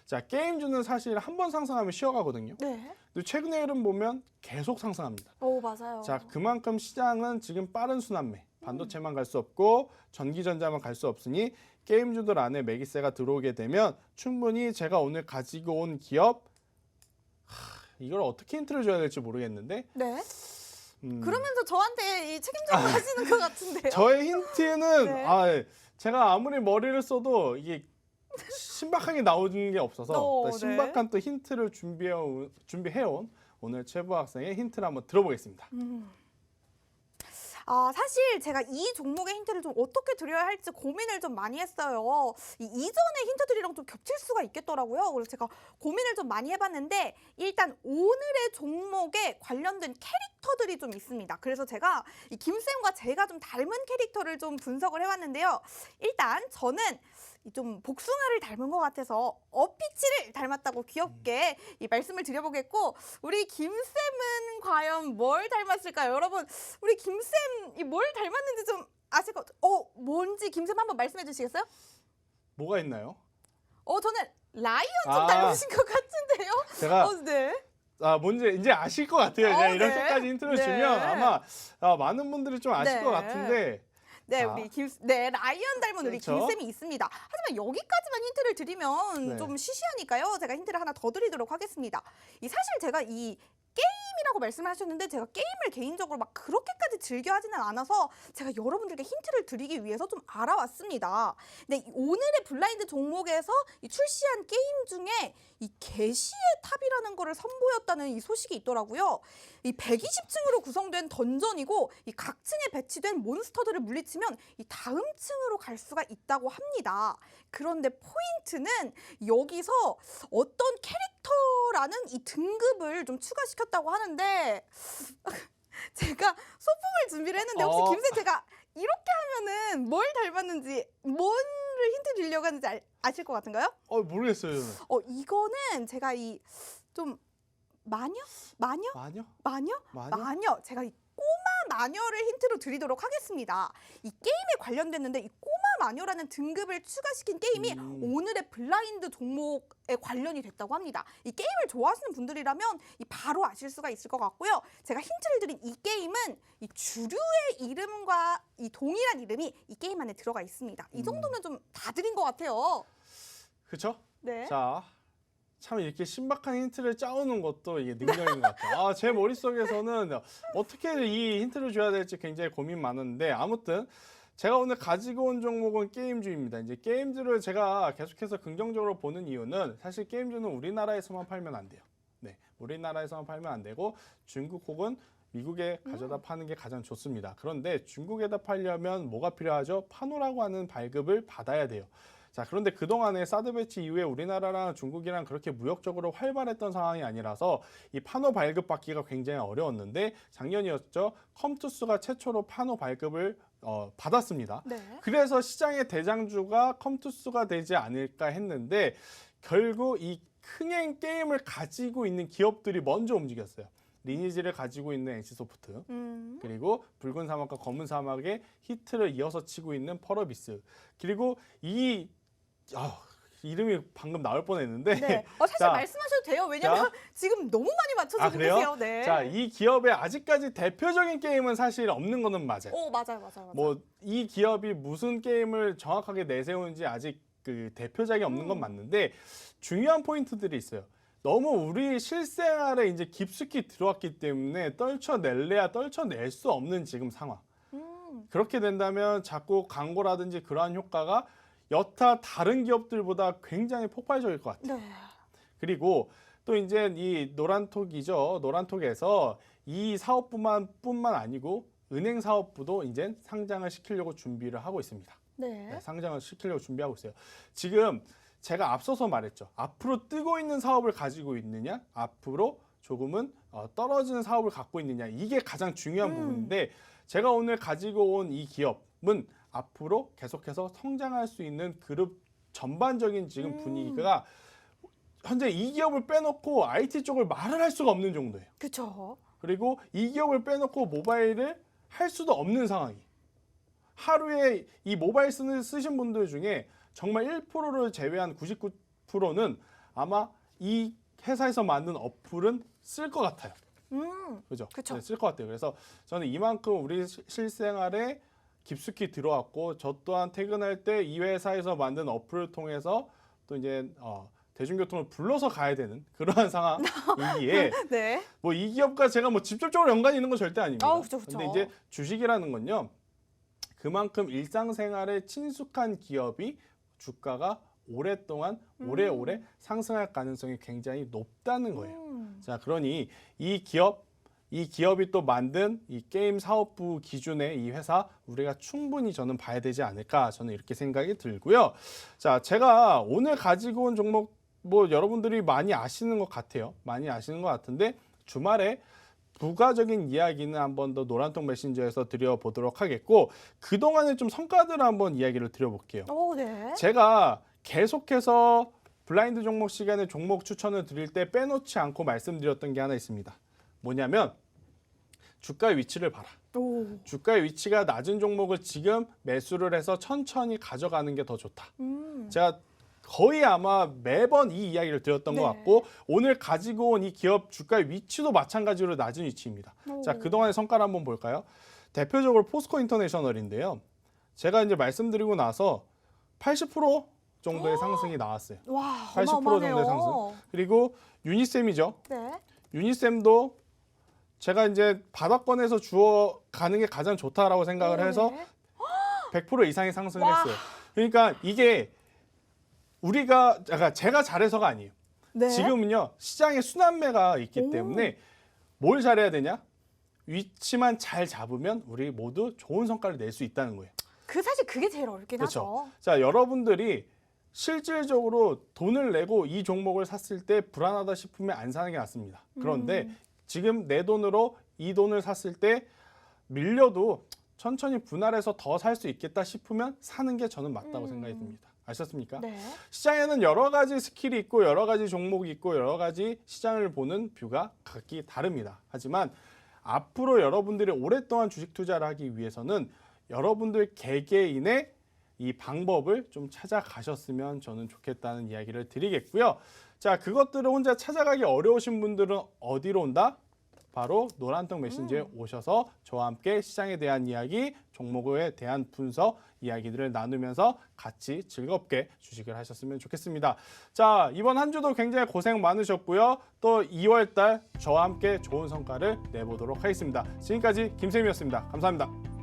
자, 게임주는 사실 한 번 상승하면 쉬어가거든요. 네. 근데 최근의 흐름 보면 계속 상승합니다. 오, 맞아요. 자, 그만큼 시장은 지금 빠른 순환매, 반도체만 갈 수 없고 전기전자만 갈 수 없으니 게임주들 안에 매기세가 들어오게 되면 충분히 제가 오늘 가지고 온 기업 이걸 어떻게 힌트를 줘야 될지 모르겠는데 네. 그러면서 저한테 이 책임져서 하시는 것 같은데요. 저의 힌트는 네. 제가 아무리 머리를 써도 이게 신박하게 나오는 게 없어서 네. 신박한 또 힌트를 준비해온 오늘 최부 학생의 힌트를 한번 들어보겠습니다. 사실 제가 이 종목의 힌트를 좀 어떻게 드려야 할지 고민을 좀 많이 했어요. 이전의 힌트들이랑 좀 겹칠 수가 있겠더라고요. 그래서 제가 고민을 좀 많이 해봤는데 일단 오늘의 종목에 관련된 캐릭터들이 좀 있습니다. 그래서 제가 이 김쌤과 제가 좀 닮은 캐릭터를 좀 분석을 해봤는데요. 일단 저는 좀 복숭아를 닮은 것 같아서 어피치를 닮았다고 귀엽게 이 말씀을 드려보겠고 우리 김쌤은 과연 뭘 닮았을까요? 여러분 우리 김쌤이 뭘 닮았는지 좀 아실 것 같아요. 뭔지 김쌤 한번 말씀해 주시겠어요? 뭐가 있나요? 저는 라이언 좀 닮으신 것 같은데요? 제가 네. 뭔지 이제 아실 것 같아요. 이제 네. 이렇게까지 힌트를 네. 주면 아마 많은 분들이 좀 아실 네. 것 같은데 네, 자. 우리 라이언 닮은 우리 그렇죠. 김쌤이 있습니다. 하지만 여기까지만 힌트를 드리면 네. 좀 시시하니까요. 제가 힌트를 하나 더 드리도록 하겠습니다. 사실 제가 이 게임이라고 말씀을 하셨는데 제가 게임을 개인적으로 막 그렇게까지 즐겨 하지는 않아서 제가 여러분들께 힌트를 드리기 위해서 좀 알아왔습니다. 근데 오늘의 블라인드 종목에서 이 출시한 게임 중에 이 계시의 탑이라는 거를 선보였다는 이 소식이 있더라고요. 이 120층으로 구성된 던전이고 이 각 층에 배치된 몬스터들을 물리치면 이 다음 층으로 갈 수가 있다고 합니다. 그런데 포인트는 여기서 어떤 캐릭터라는 이 등급을 좀 추가시켰다고 하는데 제가 소품을 준비를 했는데 혹시 김쌤 제가 이렇게 하면은 뭘 닮았는지 뭐를 힌트 드리려고 하는지 아실 것 같은가요? 모르겠어요. 저는. 이거는 제가 이 좀 마녀? 제가 이 꼬마 마녀를 힌트로 드리도록 하겠습니다. 이 게임에 관련됐는데 이 꼬마 마녀라는 등급을 추가시킨 게임이 오늘의 블라인드 종목에 관련이 됐다고 합니다. 이 게임을 좋아하시는 분들이라면 바로 아실 수가 있을 것 같고요. 제가 힌트를 드린 이 게임은 이 주류의 이름과 이 동일한 이름이 이 게임 안에 들어가 있습니다. 이 정도면 좀 다 드린 것 같아요. 그렇죠? 네. 자, 참 이렇게 신박한 힌트를 짜오는 것도 이게 능력인 것 같아요. 제 머릿속에서는 어떻게 이 힌트를 줘야 될지 굉장히 고민 많은데 아무튼 제가 오늘 가지고 온 종목은 게임주입니다. 이제 게임주를 제가 계속해서 긍정적으로 보는 이유는 사실 게임주는 우리나라에서만 팔면 안 돼요. 네, 우리나라에서만 팔면 안 되고 중국 혹은 미국에 가져다 파는 게 가장 좋습니다. 그런데 중국에다 팔려면 뭐가 필요하죠? 파노라고 하는 발급을 받아야 돼요. 자, 그런데 그동안에 사드 배치 이후에 우리나라랑 중국이랑 그렇게 무역적으로 활발했던 상황이 아니라서 이 파노 발급 받기가 굉장히 어려웠는데 작년이었죠. 컴투스가 최초로 파노 발급을 받았습니다. 네. 그래서 시장의 대장주가 컴투스가 되지 않을까 했는데 결국 이 흥행 게임을 가지고 있는 기업들이 먼저 움직였어요. 리니지를 가지고 있는 NC소프트, 그리고 붉은 사막과 검은 사막의 히트를 이어서 치고 있는 펄어비스, 그리고 이름이 방금 나올 뻔했는데 네. 사실 자, 말씀하셔도 돼요. 왜냐면 지금 너무 많이 맞춰주고 그래요? 계세요. 네. 자, 이 기업의 아직까지 대표적인 게임은 사실 없는 거는 맞아요. 맞아요. 뭐 이 기업이 무슨 게임을 정확하게 내세우는지 아직 그 대표작이 없는 건 맞는데 중요한 포인트들이 있어요. 너무 우리 실생활에 이제 깊숙이 들어왔기 때문에 떨쳐낼래야 떨쳐낼 수 없는 지금 상황. 그렇게 된다면 자꾸 광고라든지 그러한 효과가 여타 다른 기업들보다 굉장히 폭발적일 것 같아요. 네. 그리고 또 이제 이 노란톡이죠. 노란톡에서 이 사업뿐만 아니고 은행 사업부도 이제 상장을 시키려고 준비를 하고 있습니다. 네. 상장을 시키려고 준비하고 있어요. 지금 제가 앞서서 말했죠. 앞으로 뜨고 있는 사업을 가지고 있느냐, 앞으로 조금은 떨어지는 사업을 갖고 있느냐, 이게 가장 중요한 부분인데 제가 오늘 가지고 온 이 기업은 앞으로 계속해서 성장할 수 있는 그룹 전반적인 지금 분위기가 현재 이 기업을 빼놓고 IT 쪽을 말을 할 수가 없는 정도예요. 그렇죠. 그리고 이 기업을 빼놓고 모바일을 할 수도 없는 상황이. 하루에 이 모바일 쓰신 분들 중에 정말 1%를 제외한 99%는 아마 이 회사에서 만든 어플은 쓸 것 같아요. 그죠? 그쵸. 네, 쓸 것 같아요. 그래서 저는 이만큼 우리 실생활에 깊숙이 들어왔고 저 또한 퇴근할 때 이 회사에서 만든 어플을 통해서 또 이제 대중교통을 불러서 가야 되는 그러한 상황이기에 네. 뭐 이 기업과 제가 뭐 직접적으로 연관이 있는 건 절대 아닙니다. 그쵸. 근데 이제 주식이라는 건요. 그만큼 일상생활에 친숙한 기업이 주가가 오랫동안 오래오래 상승할 가능성이 굉장히 높다는 거예요. 자, 그러니 이 기업이 또 만든 이 게임 사업부 기준의 이 회사 우리가 충분히 저는 봐야 되지 않을까 저는 이렇게 생각이 들고요. 자, 제가 오늘 가지고 온 종목 뭐 여러분들이 많이 아시는 것 같아요. 많이 아시는 것 같은데 주말에 부가적인 이야기는 한번 더 노란톡 메신저에서 드려보도록 하겠고 그동안의 좀 성과들을 한번 이야기를 드려볼게요. 네. 제가 계속해서 블라인드 종목 시간에 종목 추천을 드릴 때 빼놓지 않고 말씀드렸던 게 하나 있습니다. 뭐냐면 주가의 위치를 봐라. 주가의 위치가 낮은 종목을 지금 매수를 해서 천천히 가져가는 게 더 좋다. 제가 거의 아마 매번 이 이야기를 드렸던 것 같고 오늘 가지고 온 이 기업 주가의 위치도 마찬가지로 낮은 위치입니다. 자, 그동안의 성과를 한번 볼까요? 대표적으로 포스코 인터내셔널인데요. 제가 이제 말씀드리고 나서 80% 정도의 상승이 나왔어요. 와, 80% 정도의 상승. 그리고 유니셈이죠. 네. 유니셈도 제가 이제 바닥권에서 주워 가는 게 가장 좋다라고 생각을 해서 100% 이상의 상승을 했어요. 그러니까 이게 제가 잘해서가 아니에요. 네. 지금은요 시장에 순환매가 있기 때문에 뭘 잘해야 되냐? 위치만 잘 잡으면 우리 모두 좋은 성과를 낼 수 있다는 거예요. 사실 그게 제일 어렵긴 하죠. 자, 여러분들이 실질적으로 돈을 내고 이 종목을 샀을 때 불안하다 싶으면 안 사는 게 낫습니다. 그런데 지금 내 돈으로 이 돈을 샀을 때 밀려도 천천히 분할해서 더 살 수 있겠다 싶으면 사는 게 저는 맞다고 생각이 듭니다. 아셨습니까? 네. 시장에는 여러 가지 스킬이 있고 여러 가지 종목이 있고 여러 가지 시장을 보는 뷰가 각기 다릅니다. 하지만 앞으로 여러분들이 오랫동안 주식 투자를 하기 위해서는 여러분들 개개인의 이 방법을 좀 찾아가셨으면 저는 좋겠다는 이야기를 드리겠고요. 자, 그것들을 혼자 찾아가기 어려우신 분들은 어디로 온다? 바로 노란떡 메신저에 오셔서 저와 함께 시장에 대한 이야기, 종목에 대한 분석, 이야기들을 나누면서 같이 즐겁게 주식을 하셨으면 좋겠습니다. 자, 이번 한 주도 굉장히 고생 많으셨고요. 또 2월 달 저와 함께 좋은 성과를 내보도록 하겠습니다. 지금까지 김쌤이었습니다. 감사합니다.